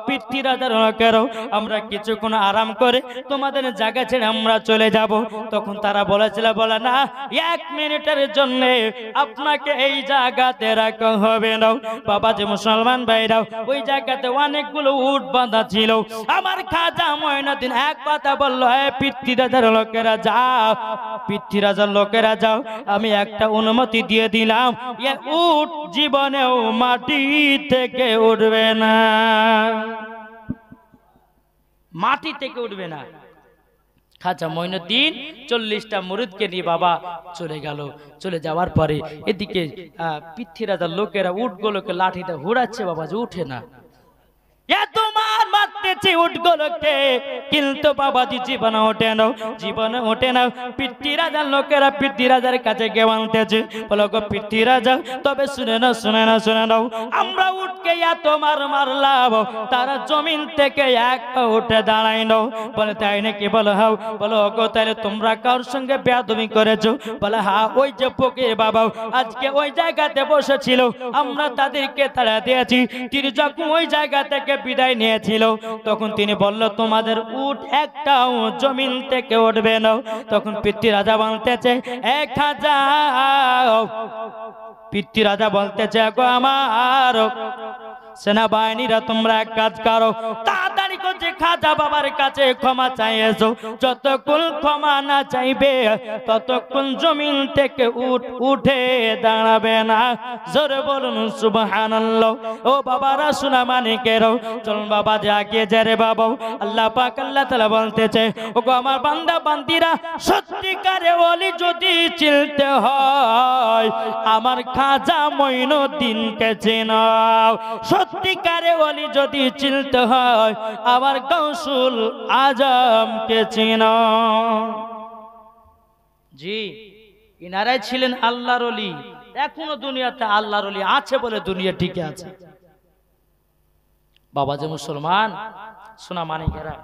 পিতৃরাজার লোকেরাও আমরা কিছুক্ষণ আরাম করে তোমাদের জায়গা ছেড়ে আমরা চলে যাব। তখন তারা বলেছিল, বলে না, 1 মিনিটের জন্য আপনাকে এই জায়গাতে রাখা হবে না। বাবা যে মুসলমান ভাইরা, ওই জায়গাতে অনেকগুলো উট বাঁধা ছিল। আমার খাজা মঈনুদ্দিন এক কথা বলল, হে পিতৃরাজার লোকেরা যাও, পিতৃরাজার লোকেরা যাও, আমি একটা অনুমতি দিয়ে দিলাম, এ উট জীবনেও মাটি থেকে উঠবে না, মাটি থেকে উঠবে না। খাজা মঈনুদ্দিন 40টা মুরিদকে নিয়ে বাবা চলে গেল। চলে যাওয়ার পরে এদিকে পিতৃরাজার লোকেরা উটগুলোকে লাঠিতে হুড়াচ্ছে, বাবা যে উঠে না। তোমার মারতেছে উটগুলোকে, কিন্তু বাবাজি জীবনে ওঠে না, জীবনে ওঠে না। পিতৃরাজার লোকেরা পিতৃরাজার কাছে গিয়ে বলতেছে, বলো গো পিতৃরাজা, তবে শুনে না, শুনে না, শুনে নাও, আমরা উটকে এত মারলাম, তারা জমিন থেকে এক পা উঠে দাঁড়াই নাও। বলে তাই নাকি? বলো হাও। বলো গো তাহলে তোমরা কার সঙ্গে বেয়াদবি করেছো? বলে হ্যাঁ, ওই যে ফকির বাবা আজকে ওই জায়গাতে বসেছিল, আমরা তাদেরকে তাড়া দিয়েছি। তিনি যখন ওই জায়গা থেকে বিদায় নিয়েছিল, তখন তিনি বলল, তোমাদের উট একটাও জমিন থেকে উঠবে না। তখন পিতৃরাজা বলতেছে, এক খাজা, পিতৃরাজা বলতেছে, গো আমার সেনাবাহিনীরা তোমরা এক কাজ করো, তাড়াতাড়ি করে খাজা বাবার কাছে ক্ষমা চাইছো। যতক্ষণ ক্ষমা না চাইবে ততক্ষণ জমিন থেকে উঠে দাঁড়াবে না। জোরে বলুন সুবহানাল্লাহ। ও বাবারা সোনা মানিকেরও, চলুন বাবা যে আগে যারে বাবা, আল্লাহ পাক আল্লাহ তাআলা বলতেছে, ও গো আমার বান্দা বান্দিরা, সত্যিকারে ওলি যদি চিনতে হয় আমার খাজা মঈনুদ্দিনকে চেনাও। সত্যিকারে ওলি যদি চিনতে হয় আমার গাউসুল আজমকে চেনো। জি, ইনারাই ছিলেন আল্লাহর ওলি। এখনো দুনিয়াতে আল্লাহর ওলি আছে বলে দুনিয়া টিকে আছে। বাবা যে মুসলমান সোনা মানিকেরা,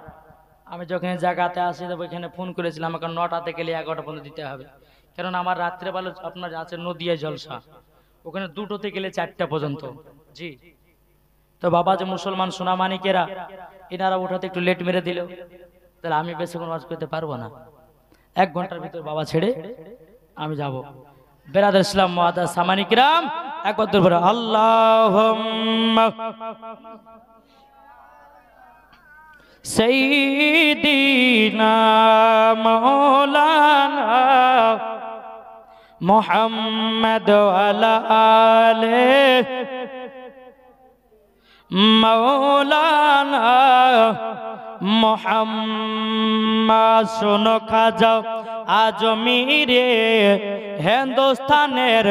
আমি যখন জায়গাতে আসি ওইখানে ফোন করেছিলাম, আমাকে 9টা থেকে 11টা পর্যন্ত দিতে হবে, কারণ আমার রাত্রেবেলা আপনার আছে নদিয়া জলসা, ওখানে 2টো থেকে 4টা পর্যন্ত। জি, তো বাবা যে মুসলমান সোনা মানিকেরা, এনারা ওঠাতে একটু লেট মেরে দিল, তাহলে আমি বেশিক্ষণ ওয়াজ করতে পারবো না। 1 ঘন্টার ভিতর বাবা ছেড়ে আমি যাব। বেরাদার ইসলাম মুআদ্দাস সামানি কিরাম, একবার বলে আল্লাহুম্মা সাইয়্যিদিনা মাওলানা মুহাম্মদ ওয়ালা আলিহি মাওলানা মুহাম্মদ। শোনো খাজা আজমিরে হিন্দুস্তানের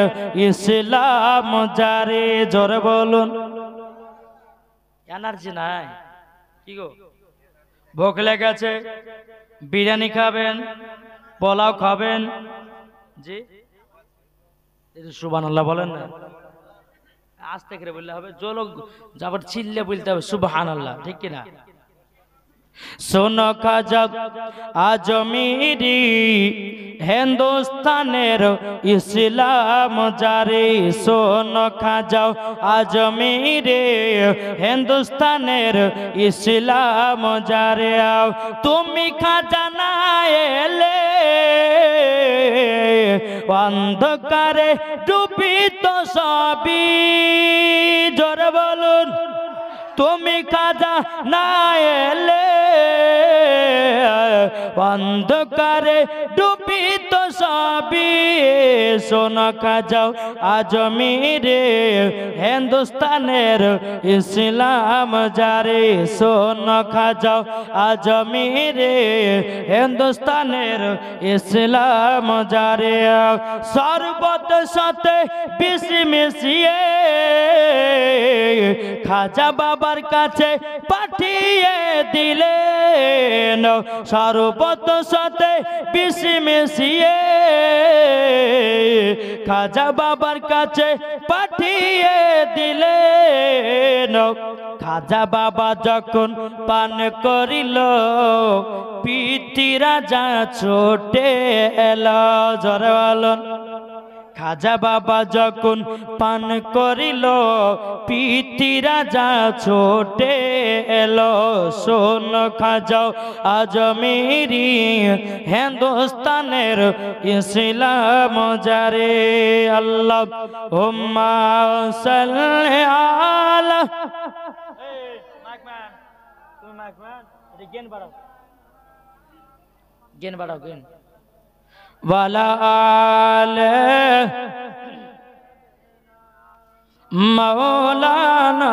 ইসলাম জারি। জোরে বলুন। এনার্জি নাই কি গো? ভোগ লেগেছে, বিরিয়ানি খাবেন, পোলাও খাবেন। জি, সুবহানাল্লাহ বলেন না, আস্তে করে বললে হবে, জোলক যাবার চিল্লে বলতে হবে সুবহানাল্লাহ, ঠিক কিনা? শোনো খাজা আজমিরি হিন্দুস্তানের ইসলাম জারি। শোনো খাজা আজমিরি হিন্দুস্তানের ইসলাম জারি। তুমি খাজা না এলে অন্ধকারে ডুবিত সবই, জোরে বলুন তুমি খাজা না এলে, অন্ধকারে ডুবিত সবই, সোনা খাজাও আজমিরে হিন্দুস্তানের ইসলাম জারে, সোনা খাজাও আজমিরে হিন্দুস্তানের ইসলাম জারে, সর্বত সাথে বিষ মিশিয়ে খাজা বাবার কাছে পাঠিয়ে দিলেন, সর্বত সাথে বিষ মিশিয়ে খাজা বাবার কাছে পাঠিয়ে দিলেন। খাজা বাবা যখন পান করিল পিতৃ রাজা ছোটে এলো, জোরে বলুন খাজা বাবা যখন পান করিল পিতৃ রাজা ছোটে এলো, শোন খাজাও আজমিরি হিন্দুস্তানের ইসলাম জারে, আল্লাহুম্মা সাল্লি আলা জ্ঞান বাড়াও জ্ঞান ওয়ালা আলে মাওলানা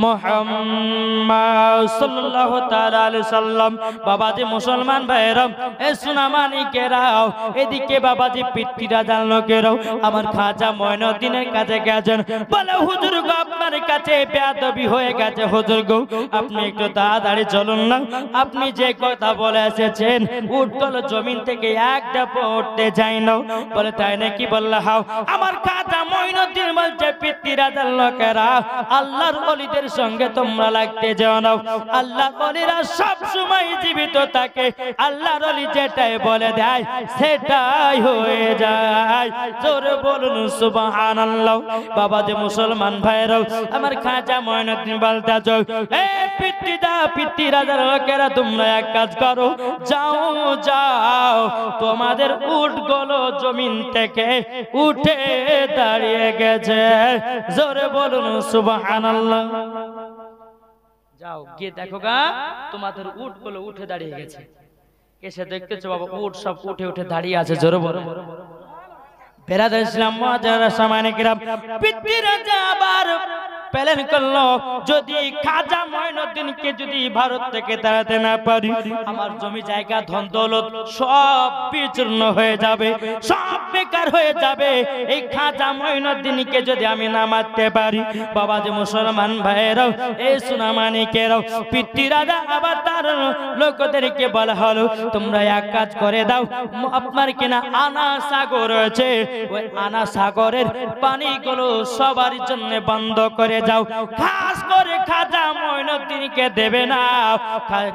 মুহাম্মদ সাল্লাল্লাহু তাআলা আলাইহি সাল্লাম। বাবাজি মুসলমান ভাইরা, এ সুনামানিকেরাও, এদিকে বাবাজি পিতৃরা জানলোকেরাও আমার খাজা মঈনুদ্দিনের কাছে গেছেন, বলে হুজুর গো আপনার কাছে বেয়াদবি হয়ে গেছে, হুজুর গো আপনি একটু তাড়াতাড়ি চলুন না, আপনি যে কথা বলে এসেছেন উঠল জমিন থেকে একটা পড়তে যাই না, বলে তাই নাকি? বললে হাও। আমার খাজা মঈনুদ্দিন বলছে পিতৃরা জানলোকেরা আল্লাহর ওলিদের সঙ্গে তোমরা লাগতে যাও না, আল্লাহর ওলিরা সব সময় জীবিত থাকে, আল্লাহর ওলি যেটাই বলে দেয় সেটাই হয়ে যায়, জোরে বলুন সুবহানাল্লাহ। বাবাজি মুসলমান ভাইরাও, আমার খাজা মঈনুদ্দিন বলতে যাও, এ পিতৃরা লোকেরা তোমরা এক কাজ করো, যাও যাও তোমাদের উটগুলো জমিন থেকে উঠে দাঁড়িয়ে গেছে, জোরে বলুন সুবহানাল্লাহ। যাও গিয়ে দেখো গা তোমাদের উটগুলো উঠে দাঁড়িয়ে গেছে। এসে দেখতেছো বাবা উট সব উঠে উঠে দাঁড়িয়ে আছে, জোরে বলো। বেরাদার ইসলাম মুআজ্জারা সামানিকেরাম, পিতৃরা আবার প্ল্যান করলো যদি খাজা মঈনুদ্দিনকে যদি ভারত থেকে তাড়াতে না পারি আমার জমি জায়গা ধন দৌলত সব বিচূর্ণ হয়ে যাবে, সব বেকার হয়ে যাবে। এই খাজা মঈনুদ্দিনকে যদি আমি না মারতে পারি, বাবাজি মুসলমান ভাইয়েরাও, এই সুনামানিকেরাও, পিতৃরাজা আবার তার লোকদেরকে বলা হলো তোমরা এক কাজ করে দাও, আপনার কিনা আনা সাগর রয়েছে, ওই আনা সাগরের পানিগুলো সবার জন্য বন্ধ করে যাও, খাস করে খাজা মঈনুদ্দিনকে দেবে না,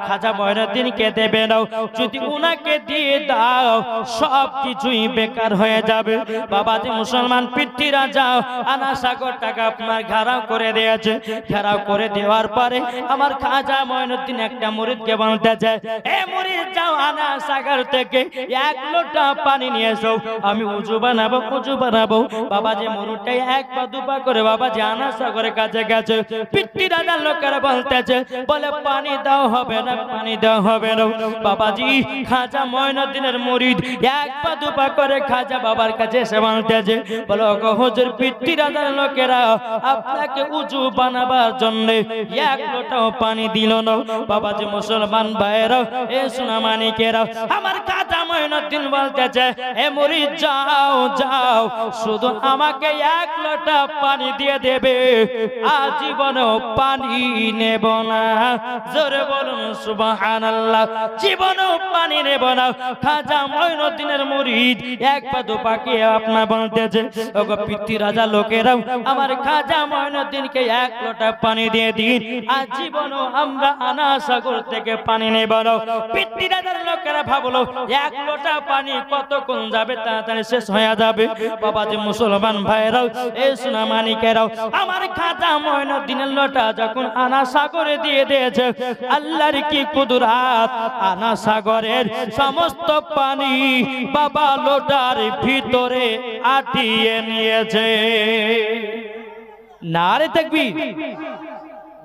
খাজা মঈনুদ্দিনকে দেবে না, যদি উনাকে দিয়ে দাও সব কিছুই বেকার হয়ে যাবে। বাবাজি মুসলমান পিতৃরা যাও আনা সাগরটাকে আপনার ঘেরাও করে দিয়েছে, ঘেরাও করে দেওয়ার পরে আমার খাজা মঈনুদ্দিন একটা মুরিদকে বলতে চায়, এ মুরিদ যাও আনা সাগর থেকে এক লোটা পানি নিয়ে এসো, আমি উজু বানাবো উজু বানাবো। বাবাজি মুরিদটাই এক পা দুপা করে বাবাজি আনা সাগরের কাছে গেছে, পিতৃরা লোকেরা বলতেছে বলে পানি দাও হবে না, পানি দেওয়া হবে না। বাবাজি খাজা মঈনুদ্দিনের মুরিদ এক পা দুপা করে খাজা বাবার কাছে এসে বলতেছে বলো গো হুজুর পিতৃরা লোকেরা আপনাকে উজু বানাবার জন্য এক লোটাও পানি দিল না। বাবাজি মুসলমান ভাইয়েরা, এ সুনামানিকেরা, আমার খাজা মঈনুদ্দিন বলতেছে এ মুরিদ যাও যাও শুধু আমাকে এক লোটা পানি দিয়ে দেবে, আজীবনও পানি নেব না, জোরে বলুন সুবহানাল্লাহ। জীবনও পানি নেব না। খাজা মঈনুদ্দিনের মুরিদ এক পা দুপা কে আপনার বলতেছে ওগো পিতৃরাজা লোকেরাও আমার খাজা মঈনুদ্দিনকে এক লোটা পানি দিয়ে দিন, আজীবনও আমরা আনা সাগর থেকে পানি নেব না। পিতৃরাজার লোকেরা ভাবলো এক লোটা পানি কতক্ষণ যাবে, তাড়াতাড়ি শেষ হয়ে যাবে। বাবাজি মুসলমান ভাইরাও, এই সোনামানিকেরাও, আমার খাজা মঈনুদ্দিনের লোটা যখন আনা সাগরে দিয়ে দিয়েছে, আল্লাহর কি কুদরত, আনা সাগরের সমস্ত পানি বাবা লোটার ভিতরে আটিয়ে নিয়েছে। নারে তাকবীর,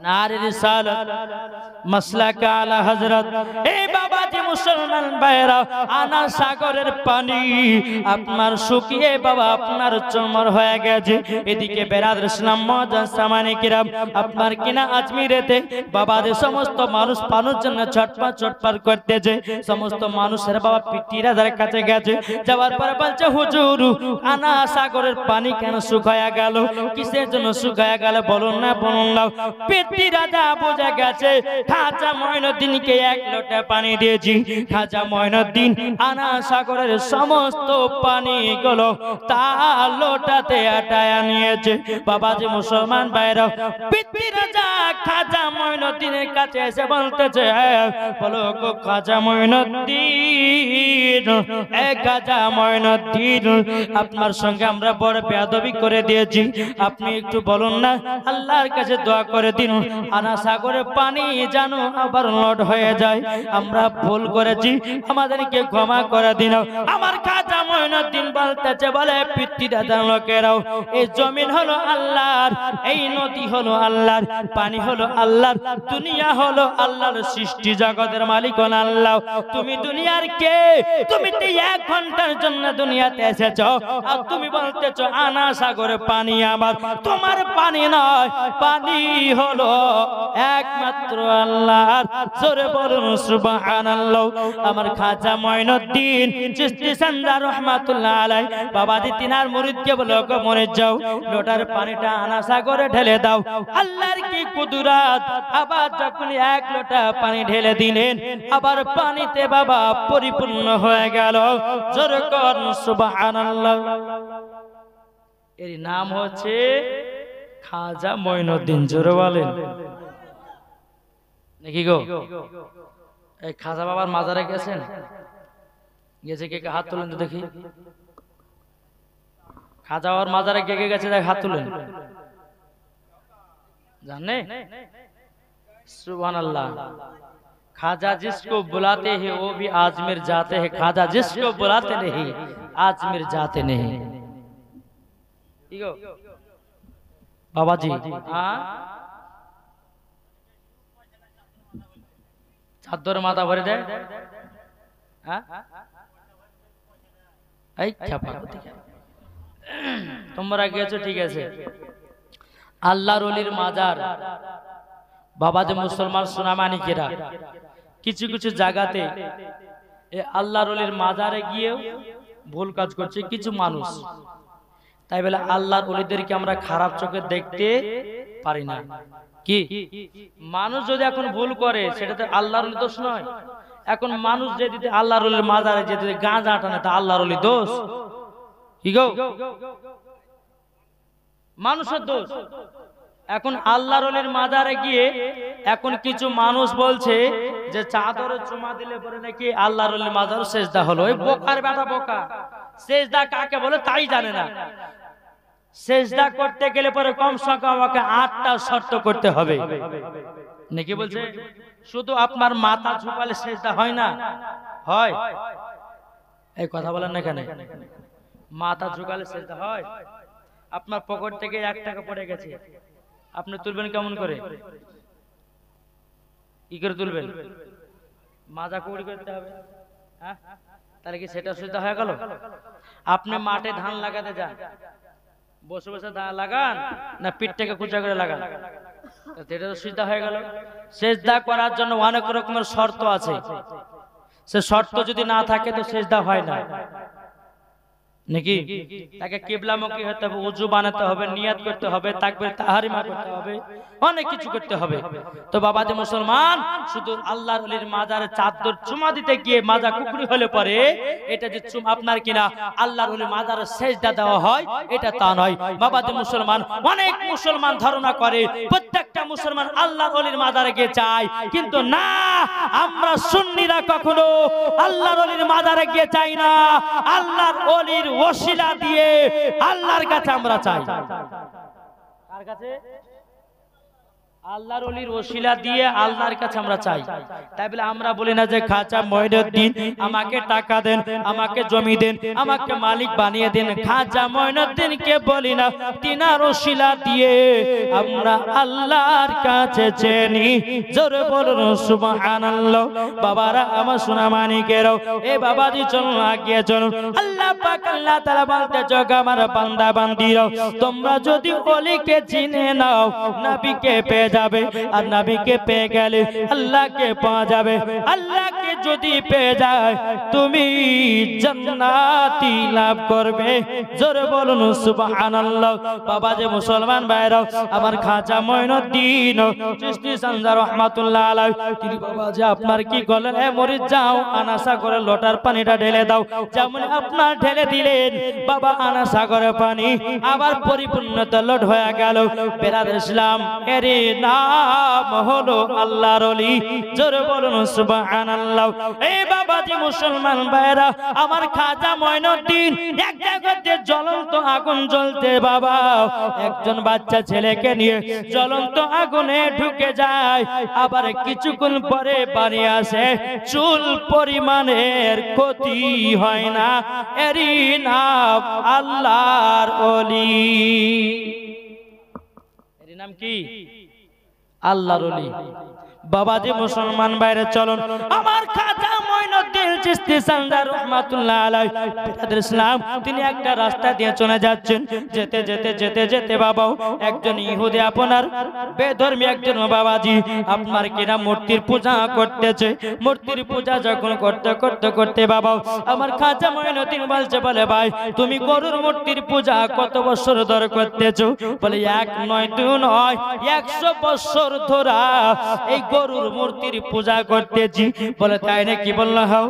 নারে রিসালাত, মাসলাক আলা হযরত। এই বাবাজি মুসলমান ভাইরা, আনা সাগরের পানি আপনার শুকিয়ে বাবা আপনার চমর হয়ে গেছে। এদিকে বেরাদর ইসলাম মুআজ্জাজ সামানি কিরাম, আপনার কিনা আজমিরেতে বাবাদের সমস্ত মানুষ পানির জন্য ছটফট ছটফট করতেছে। সমস্ত মানুষের বাবা পিতিরাদের কাছে গেছে, যাওয়ার পরে বলছে হুজুর, আনা সাগরের পানি কেন শুকায়া গেল? কিসের জন্য শুকায়া গেল বলুন না, বলুন না। পিতিরাজা বুঝে গেছে, খাজা মঈনুদ্দিনকে এক লোটা পানি দিয়েছি। খাজা মঈনুদ্দিন আনা সাগরের সমস্ত পানিগুলো তার লোটাতে আটায়া নিয়েছে। বাবাজি মুসলমান ভাইরা, পিতিরাজা খাজা মঈনুদ্দিনের কাছে এসে বলতেছে, বলো গো খাজা মঈনুদ্দিন, এ খাজা মঈনুদ্দিন, আপনার সঙ্গে আমরা বড় বেয়াদবি করে দিয়েছি, আপনি একটু বলুন না, আল্লাহর কাছে দোয়া করে দিন, আনা সাগরে পানি যেন আবার লোড হয়ে যায়। আমরা ভুল করেছি, আমাদেরকে ক্ষমা করে দিন। আমার খাজা মঈনুদ্দিন বলতেছে, বলে পিতৃদাদার লোকেরাও, এই জমিন হলো আল্লাহর, এই নদী হলো আল্লাহর, পানি হলো আল্লাহর, দুনিয়া হলো আল্লাহর সৃষ্টি, জগতের মালিক হলো আল্লাহ। তুমি দুনিয়ার কে? তুমি তো 1 ঘন্টার জন্য দুনিয়াতে এসেছো, আর তুমি বলতেছো আনা সাগরে পানি আমার। তোমার পানি নয়, পানি হলো একমাত্র আল্লাহর। জোরে বলুন সুবহানাল্লাহ। আমার খাজা মঈনুদ্দিন চিশতি সান্দা রাহমাতুল্লাহ আলাইহি বাবাজি তিনার মুরিদকে বলে, ওগো মুরিদ যাও, লোটার পানিটা আনা সাগরে ঢেলে দাও। আল্লাহর কি কুদরত, আবার যখন 1 লোটা পানি ঢেলে দিলেন, আবার পানিতে বাবা পরিপূর্ণ হয়ে গেল। জোরে করুন সুবহানাল্লাহ। এর নাম হচ্ছে খাজা মঈনুদ্দিন। জোরে বলেন নাকি গো? এই খাজা বাবার মাজারে গেছেন? গেছে কে? হাত তুলেন তো দেখি। খাজা বাবার মাজারে কে কে গেছে দেখ, হাত তুলেন। জানে? सुभान खाजा जिसको बुलाते हैं वो भी आजमीर जाते हैं, खाजा जिसको बुलाते नहीं आजमीर जाते नहीं। बाबा जी চাদর মাথা ভরে দেয়, তোমরা গেছো ঠিক আছে। আল্লাহর ওলির মাজার বাবা যে মুসলমান সোনামানিকেরা কিছু কিছু জায়গাতে আল্লাহর ওলির মাজারে গিয়েও ভুল কাজ করছে কিছু মানুষ। তাই বলে আল্লাহর ওলিদেরকে আমরা খারাপ চোখে দেখতে পারি না। কি মানুষ যদি এখন ভুল করে সেটা তো আল্লাহর ওলি দোষ নয়। এখন মানুষ যদি আল্লাহর ওলির মাজারে যেতে গাঁজা টানে তা আল্লাহর ওলি দোষ? কি গো, মানুষের দোষ। এখন আল্লাহর ওলির মাজারে গিয়ে এখন কিছু মানুষ বলছে যে চাদরে চুমা দিলে পরে নাকি আল্লাহর ওলির মাজার সেজদা হলো। ওই বোকার বেটা বোকা, সেজদা কাকে বলে তাই জানে না। সেজদা করতে গেলে পরে কমসে কম আমাকে 8টা শর্ত করতে হবে নাকি বলছে? শুধু আপনার মাথা ঝুঁকালে সেজদা হয় না? হয়? এই কথা বলেন না কেন? মাথা ঝুঁকালে সেজদা হয়? আপনার পকেট থেকে 1 টাকা পড়ে গেছে, আপনি তুলবেন কেমন করে? কি করে তুলবেন? মাজা কুড়ি করতে হবে, হ্যাঁ? তাহলে কি সেটা সেজদা হয়ে গেল? আপনি মাঠে ধান লাগাতে যান, বসে বসে ধান লাগান না পিঠ থেকে কুচা করে লাগান, সেটা তো সিজদা হয়ে গেল। সেজদা করার জন্য অনেক রকমের শর্ত আছে, সে শর্ত যদি না থাকে তো সেজদা হয় না। নাকি? তাকে কিবলামুখী হতে হবে, ওযু বানাতে হবে, নিয়াত করতে হবে, তাকবীর তাহরিমা করতে হবে, অনেক কিছু করতে হবে। তো বাবাজি মুসলমান, শুধু আল্লাহর ওলির মাজারে চাদর চুমা দিতে গিয়ে মাজা কুকরি হলে পরে এটা যে আপনার কিনা আল্লাহর ওলির মাজারে সেজদা দেওয়া হয়, এটা তা নয়। বাবাজি মুসলমান, অনেক মুসলমান ধারণা করে প্রত্যেকটা মুসলমান আল্লাহর ওলির মাজারে গিয়ে চায়, কিন্তু না, আমরা সুন্নিরা কখনো আল্লাহর ওলির মাজারে গিয়ে চাই না। আল্লাহর ওলির ওসিলা দিয়ে আল্লাহর কাছে আমরা চাই। কার কাছে? আল্লাহর ওলির ওসিলা দিয়ে আল্লাহর কাছে আমরা চাই। তাই বলে আমরা বলি না যে খাজা মঈনুদ্দিন আমাকে টাকা দেন, আমাকে জমি দেন, আমাকে মালিক বানিয়ে দেন। খাজা মঈনুদ্দিনকে বলি না, তিনার ওসিলা দিয়ে আমরা আল্লাহর কাছে চেনি। জোরে বলুন সুবহানাল্লাহ। বাবারা আমার সোনা মানিকেরাও, এ বাবাজি চলুন, আগিয়ে চলুন। আল্লাহ পাক আল্লাহ তাআলা বলতে, জগা আমার বান্দা বান্দিরাও, তোমরা যদি ওলিকে চিনে নাও, নবীকে পেয়ে যাবে, আর নবীকে পেয়ে গেলে আল্লাহকে পাওয়া যাবে। আল্লাহকে যদি পেয়ে যায় তুমি জান্নাতি লাভ করবে। জোরে বলুন সুবহানাল্লাহ। বাবা যে মুসলমান ভাইরাও, আমার খাজা মঈনুদ্দিন চিশতি সানজার রহমাতুল্লাহ আলাইহি, তিনি বাবা যে আপনার কি করলেন, এ মরিদ যাও, আনাসা করে লোটার পানিটা ঢেলে দাও। যেমন আপনার ঢেলে দিলেন বাবা আনাসা করে পানি, আবার পরিপূর্ণতা লোট হয়ে গেল। বেরাদর ইসলাম, এর নাম হলো আল্লাহর ওলি। জোরে বলুন সুবহানাল্লাহ। এই বাবাজি মুসলমান ভাইরা, আমার খাজা মঈনুদ্দিন এক জায়গাতে জ্বলন্ত আগুন জ্বলতে, বাবা একজন বাচ্চা ছেলেকে নিয়ে জ্বলন্ত আগুনে ঢুকে যায়, আবার কিছুক্ষণ পরে বাড়ি আসে, চুল পরিমাণের ক্ষতি হয় না। এরই নাম আল্লাহর ওলি। এর নাম কি? আল্লাহর ওলি। বাবাজি মুসলমান বাইরে চলুন, আমার খাজা মঈনুদ্দিন চিশতি সানজার রহমাতুল্লাহ আলাইহি, বেরাদর ইসলাম, তিনি একটা রাস্তা দিয়ে চলে যাচ্ছেন। যেতে যেতে যেতে যেতে বাবা একজন ইহুদি, আপনার বেধর্মী একজন বাবাজি আপনার কিনা মূর্তির পূজা করতেছে। মূর্তির পূজা যখন করতে করতে করতে বাবা আমার খাজা মঈনুদ্দিন বলছে, বলে ভাই তুমি গরুর মূর্তির পূজা কত বছর ধরে করতেছো? বলে এক নয়, দুই নয়, 100 বছর ধরে এই গরুর মূর্তির পূজা করতেছি। বলে তাই নাকি? বললো হ্যাঁ।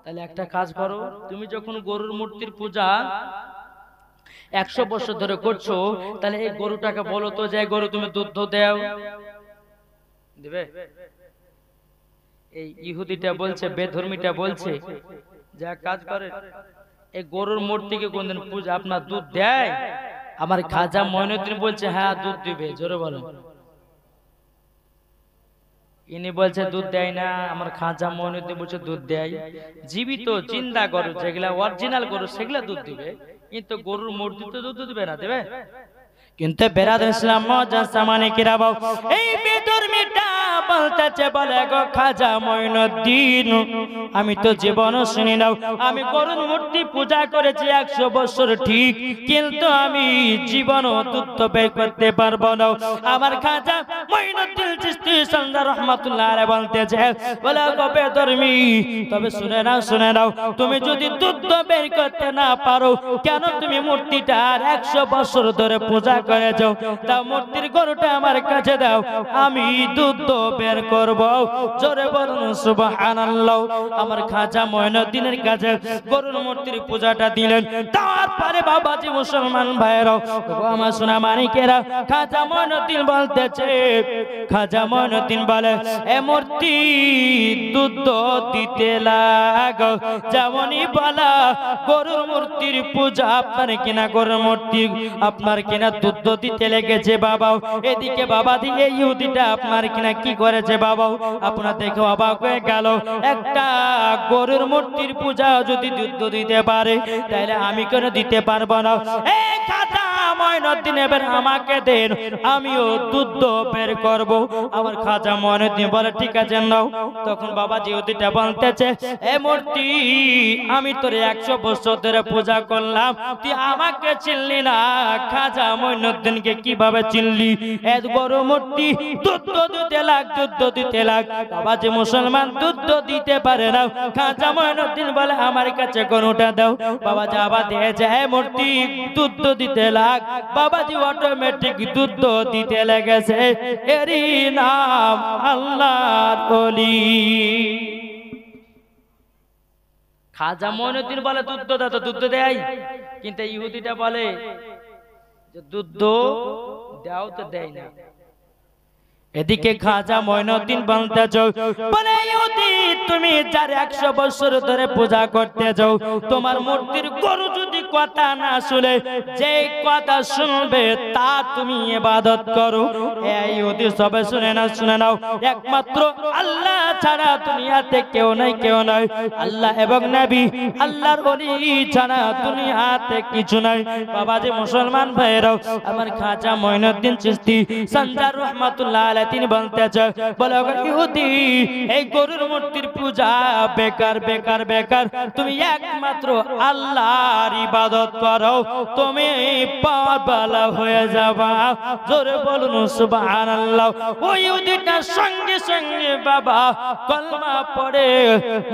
তাহলে একটা কাজ করো, তুমি যখন গরুর মূর্তির পূজা 100 বছর ধরে করছো, তাহলে এই গরুটাকে বলো তো যে গরু তুমি দুধ দাও, দিবে? এই ইহুদিটা বলছে, বেধর্মীটা বলছে, যা কাজ করে এই গরুর মূর্তিকে কোনদিন পূজা আপনার দুধ দেয়? আমার খাজা মঈনুদ্দিন বলছে হ্যাঁ দুধ দিবে। জোরে বলো। ইনি বলছে দুধ দেয় না, আমার খাজা মঈনুদ্দিন বলছে দুধ দেয়। জীবিত জিন্দা গরু যেগুলা অরিজিনাল গরু সেগুলা দুধ দিবে, কিন্তু গরুর মূর্তি তো দুধ দিবে না, দেবে? কিন্তু বেরাদর ইসলাম মুজাসসামানি কিরাম, এই বেধর্মীটা বলতেছে, বলে গো খাজা মঈনুদ্দিন, আমি তো জীবন শুনি নাও, আমি গরুর মূর্তি পূজা করেছি 100 বছর ঠিক, কিন্তু আমি জীবন দুধ বের করতে পারবো না। আমার খাজা মঈনুদ্দিন চিশতি সানজার রহমাতুল্লাহ আলাইহি বলতেছে, বলে গো বেধর্মী, তবে শুনে নাও, তুমি যদি দুধ বের করতে না পারো, কেন তুমি মূর্তিটার 100 বছর ধরে পূজা করেছো? তা মূর্তির গরুটা আমার কাছে দাও, আমি দুধ বের করব। জোরে বলুন সুবহানাল্লাহ। আমার খাজা মঈনুদ্দিনের কাছে গরুর মূর্তির পূজাটা দিলেন। তারপরে বাবাজি মুসলমান ভাইরা, আমার সোনা মানিকেরা, খাজা মঈনুদ্দিন বলতেছে, খাজা মঈনুদ্দিন বলে, এ মূর্তি দুধ দিতে লাগো। যেমনই বলা গরুর মূর্তির পূজা আপনার কিনা গরুর মূর্তি আপনার কিনা দুধ দিতে লেগেছে বাবা। এদিকে বাবা দিয়ে ইহুদিটা আপনার কিনা কি করেছে বাবা, আপনার দেখে অবাক হয়ে গেল। একটা গরুর মূর্তির পূজা যদি দুধ দিতে পারে, তাহলে আমি কেন দিতে পারবো না? এই খাজা মঈনুদ্দিন এবার আমাকে দেন, আমিও দুধ বের করব। আমার খাজা মঈনুদ্দিন বলে ঠিক আছে নাও। তখন বাবাজি ওদিটা বলতেছে, এ মূর্তি আমি তোর 100 বছর ধরে পূজা করলাম, তুই আমাকে চিনলি না, খাজা মঈনুদ্দিনকে কিভাবে চিনলি? এত বড় মূর্তি, দুধ দিতে লাগ, দুধ দিতে লাগ। বাবাজি মুসলমান দুধ দিতে পারে না। খাজা মঈনুদ্দিন বলে আমার কাছে কোনটা দাও। বাবাজি আবার দিয়েছে, এ মূর্তি দুধ দিতে লাগ। বাবাজি অটোমেটিক দুধ দিতে লেগেছে। এরই নাম আল্লাহর ওলি। খাজা মঈনুদ্দিন বলে দুধ দাও, তো দুধ দেয়, কিন্তু ইহুদিটা বলে যে দুধ দাও, তো দেয় না। এদিকে খাজা মঈনুদ্দিন বলতে যাও, বলে ইহুদি তুমি যার 100 বছর ধরে পূজা করতে যাও, তোমার মূর্তির গরু যদি কথা না শুনে, যে কথা শুনবে তা তুমি ইবাদত করো। এই ইহুদি সবে শুনে নাও, একমাত্র আল্লাহ ছাড়া দুনিয়াতে কেউ নাই, কেউ নাই। আল্লাহ এবং নবী, আল্লাহর ওলি ছাড়া দুনিয়াতে কিছু নাই। বাবাজি মুসলমান ভাইরাও, আমার খাজা মঈনুদ্দিন চিশতি সঞ্জার রহমাতুল্লাহ আলাইহি তিনি বলতেছে, বলে ইহুদি এই গরুর মূর্তির পূজা বেকার বেকার বেকার, তুমি একমাত্র আল্লাহর ইবাদত করো, তুমি পাওয়ালা হয়ে যাবা। জোরে বলুন সুবহানাল্লাহ। ওই ইহুদিটা সঙ্গে সঙ্গে বাবা কলমা পড়ে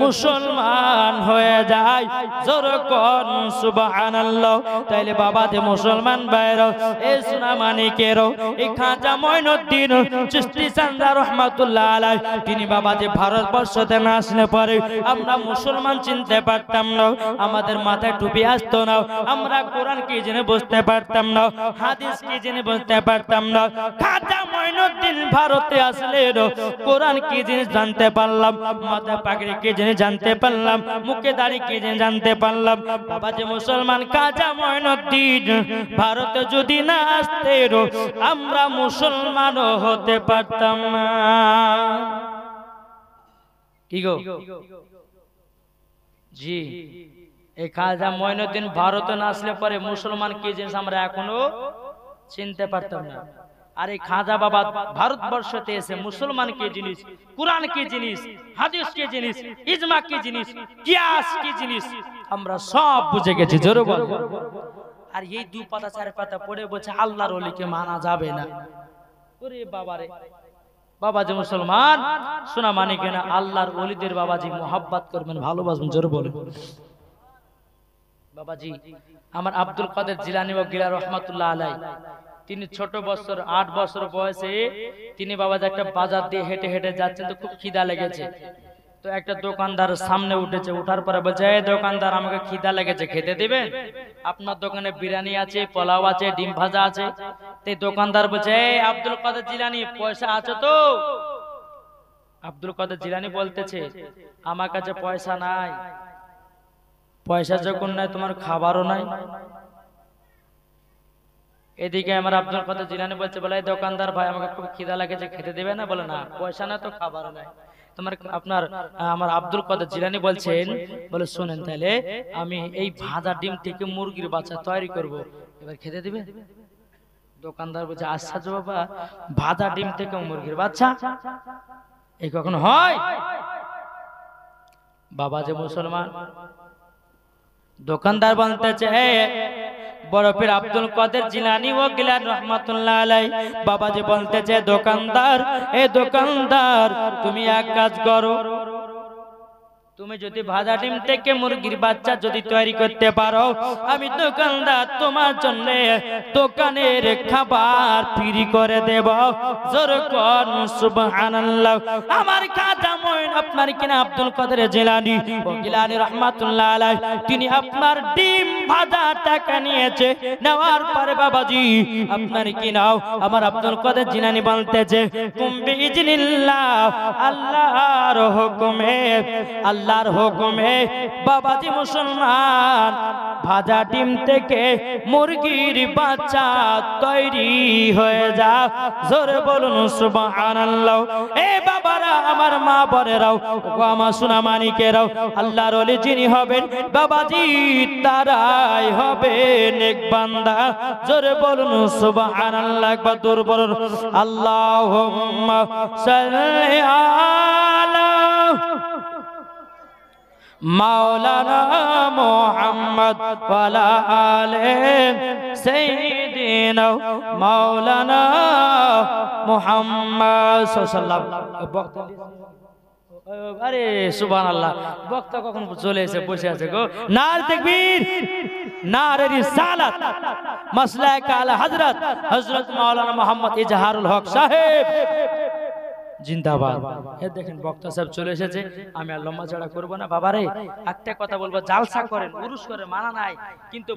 মুসলমান হয়ে যায়। জোরে করুন সুবহানাল্লাহ। তাইলে বাবা যে মুসলমান ভাইরা, এই সোনা মানিকেরও এই খাজা মঈনুদ্দিন চিশতি সঞ্জার রহমাতুল্লাহ আলাইহি তিনি বাবা যে ভারতবর্ষতে না আসলে পরে আমরা মুসলমান চিনতে পারতাম না, আমাদের মাথায় টুপি আসতো না, আমরা কোরআন কি জেনে বুঝতে পারতাম না, হাদিস কি জেনে বুঝতে পারতাম না। খাজা মঈনুদ্দিন ভারতে আসলে কোরআন কি জিনিস জানতে পারলাম, মাথা পাগড়ি কি জিনিস জানতে পারলাম, মুখে দাড়ি কি জিনিস জানতে পারলাম। বাবা যে মুসলমান খাজা মঈনুদ্দিন ভারতে যদি না আসতে আমরা মুসলমানও হতে পারতাম না। কি গো জি, এই খাজা মঈনুদ্দিন ভারতে না আসলে পরে মুসলমান কি জিনিস আমরা এখনো চিনতে পারতাম না। আর এই খাজা বাবা ভারতবর্ষতে এসে মুসলমান কি জিনিস, কুরআন কি জিনিস, হাদিস কি জিনিস, ইজমা কি জিনিস, কিয়াস কি জিনিস আমরা সব বুঝে গেছি। জোরে বল। আর এই 2 পাতা 4 পাতা পড়ে বলছে আল্লাহর ওলিকে মানা যাবে না। ওরে বাবারে, বাবা যে মুসলমান শোনা মানে কেনা আল্লাহর ওলিদের বাবাজি মোহাব্বত করবেন, ভালোবাসবেন। জোরে বলে বাবাজি আমার আব্দুল কাদের জিলানী ওয়াগিলা রহমাতুল্লাহ আলাইহি তিনি ছোট বছর 8 বছর বয়সে তিনি বাবাজি একটা বাজার দিয়ে হেঁটে হেঁটে যাচ্ছেন, তো খুব খিদা লেগেছে। তো একটা দোকানদার সামনে উঠেছে, উঠার পরে বলছে, এই দোকানদার আমাকে খিদা লেগেছে, খেতে দিবেন? আপনার দোকানে বিরিয়ানি আছে, পোলাও আছে, ডিম ভাজা আছে। তো দোকানদার বলছে, এই আব্দুল কাদের জিলানী পয়সা আছে তো? আব্দুল কাদের জিলানী বলতেছে, আমার কাছে পয়সা নাই। পয়সা যখন নাই তোমার খাবারও নাই। এদিকে আমার আব্দুল কাদের জিলানী বলছে, বলে এই দোকানদার ভাই আমাকে খুব খিদা লেগেছে, খেতে দিবে না? বলে না, পয়সা না তো খাবারও নাই। তোমার আপনার আমার আব্দুল কাদের জিলানী বলছেন, বলে শুনেন তাহলে আমি এই ভাজা ডিম থেকে মুরগির বাচ্চা তৈরি করব, এবার খেতে দিবে? দোকানদার বলছে, আশ্চর্য বাবা, ভাজা ডিম থেকে মুরগির বাচ্চা এই কখনো হয়? বাবা যে মুসলমান, দোকানদার বলতেছে, বড় পীর আব্দুল কাদের জিলানী ও গিলান রহমাতুল্লাহ আলাইহি বাবাজি বলতেছে, দোকানদার, এ দোকানদার তুমি এক কাজ করো, তুমি যদি ভাজা ডিম থেকে মুরগির বাচ্চা যদি তৈরি করতে পারো, আমি দোকানদার তোমার জন্য দোকানের খাবার ফ্রি করে দেব। জোরে করুন সুবহানাল্লাহ। আমার খাজা মঈন আপনার কিনা আব্দুল কাদের জিলানী ও গিলানী রাহমাতুল্লাহ আলাইহি তিনি আপনার ডিম ভাজা টাকা নিয়েছে, নেওয়ার পরে বাবাজি আপনার কি নাও আমার আব্দুল কাদের জিলানী বলতেছে, কুম বিইজনিল্লাহ, আল্লাহর হুকুমে, আল্লাহ আল্লাহর হুকুমে বাবাজি মুসলমান ভাজা ডিম থেকে মুরগির বাচ্চা তৈরি হয়ে যা। জোরে বলুন সুবহানাল্লাহ। এ বাবারা, আমার মা বোনেরাও, ও আমার সোনা মানিকেরাও, আল্লাহর ওলি যিনি হবেন বাবাজি তারাই হবে নেক বান্দা। জোরে বলুন সুবহানাল্লাহ। একবার দূর বলুন আল্লাহুম্মা সাল্লি আলা মাওলানা মুহাম্মদ ওয়া আলা আলি সাইয়্যিদিনা মাওলানা মুহাম্মদ সাল্লাল্লাহু আলাইহি ওয়াসাল্লাম। আরে সুবহানাল্লাহ, বক্তা কখন চলে এসে বসে আছে গো। নারে তাকবীর, নারে রিসালাত, মাসলাক আলা হযরত হযরত মাওলানা মুহাম্মদ ইজহারুল হক সাহেব জিন্দাবাদ। এ দেখেন বক্তা সাহেব চলে এসেছে। আমি আর লম্বা চড়া করবো না বাবারে, একটা কথা বলবো, জালসা করেন, উরুস করে মানা নাই, কিন্তু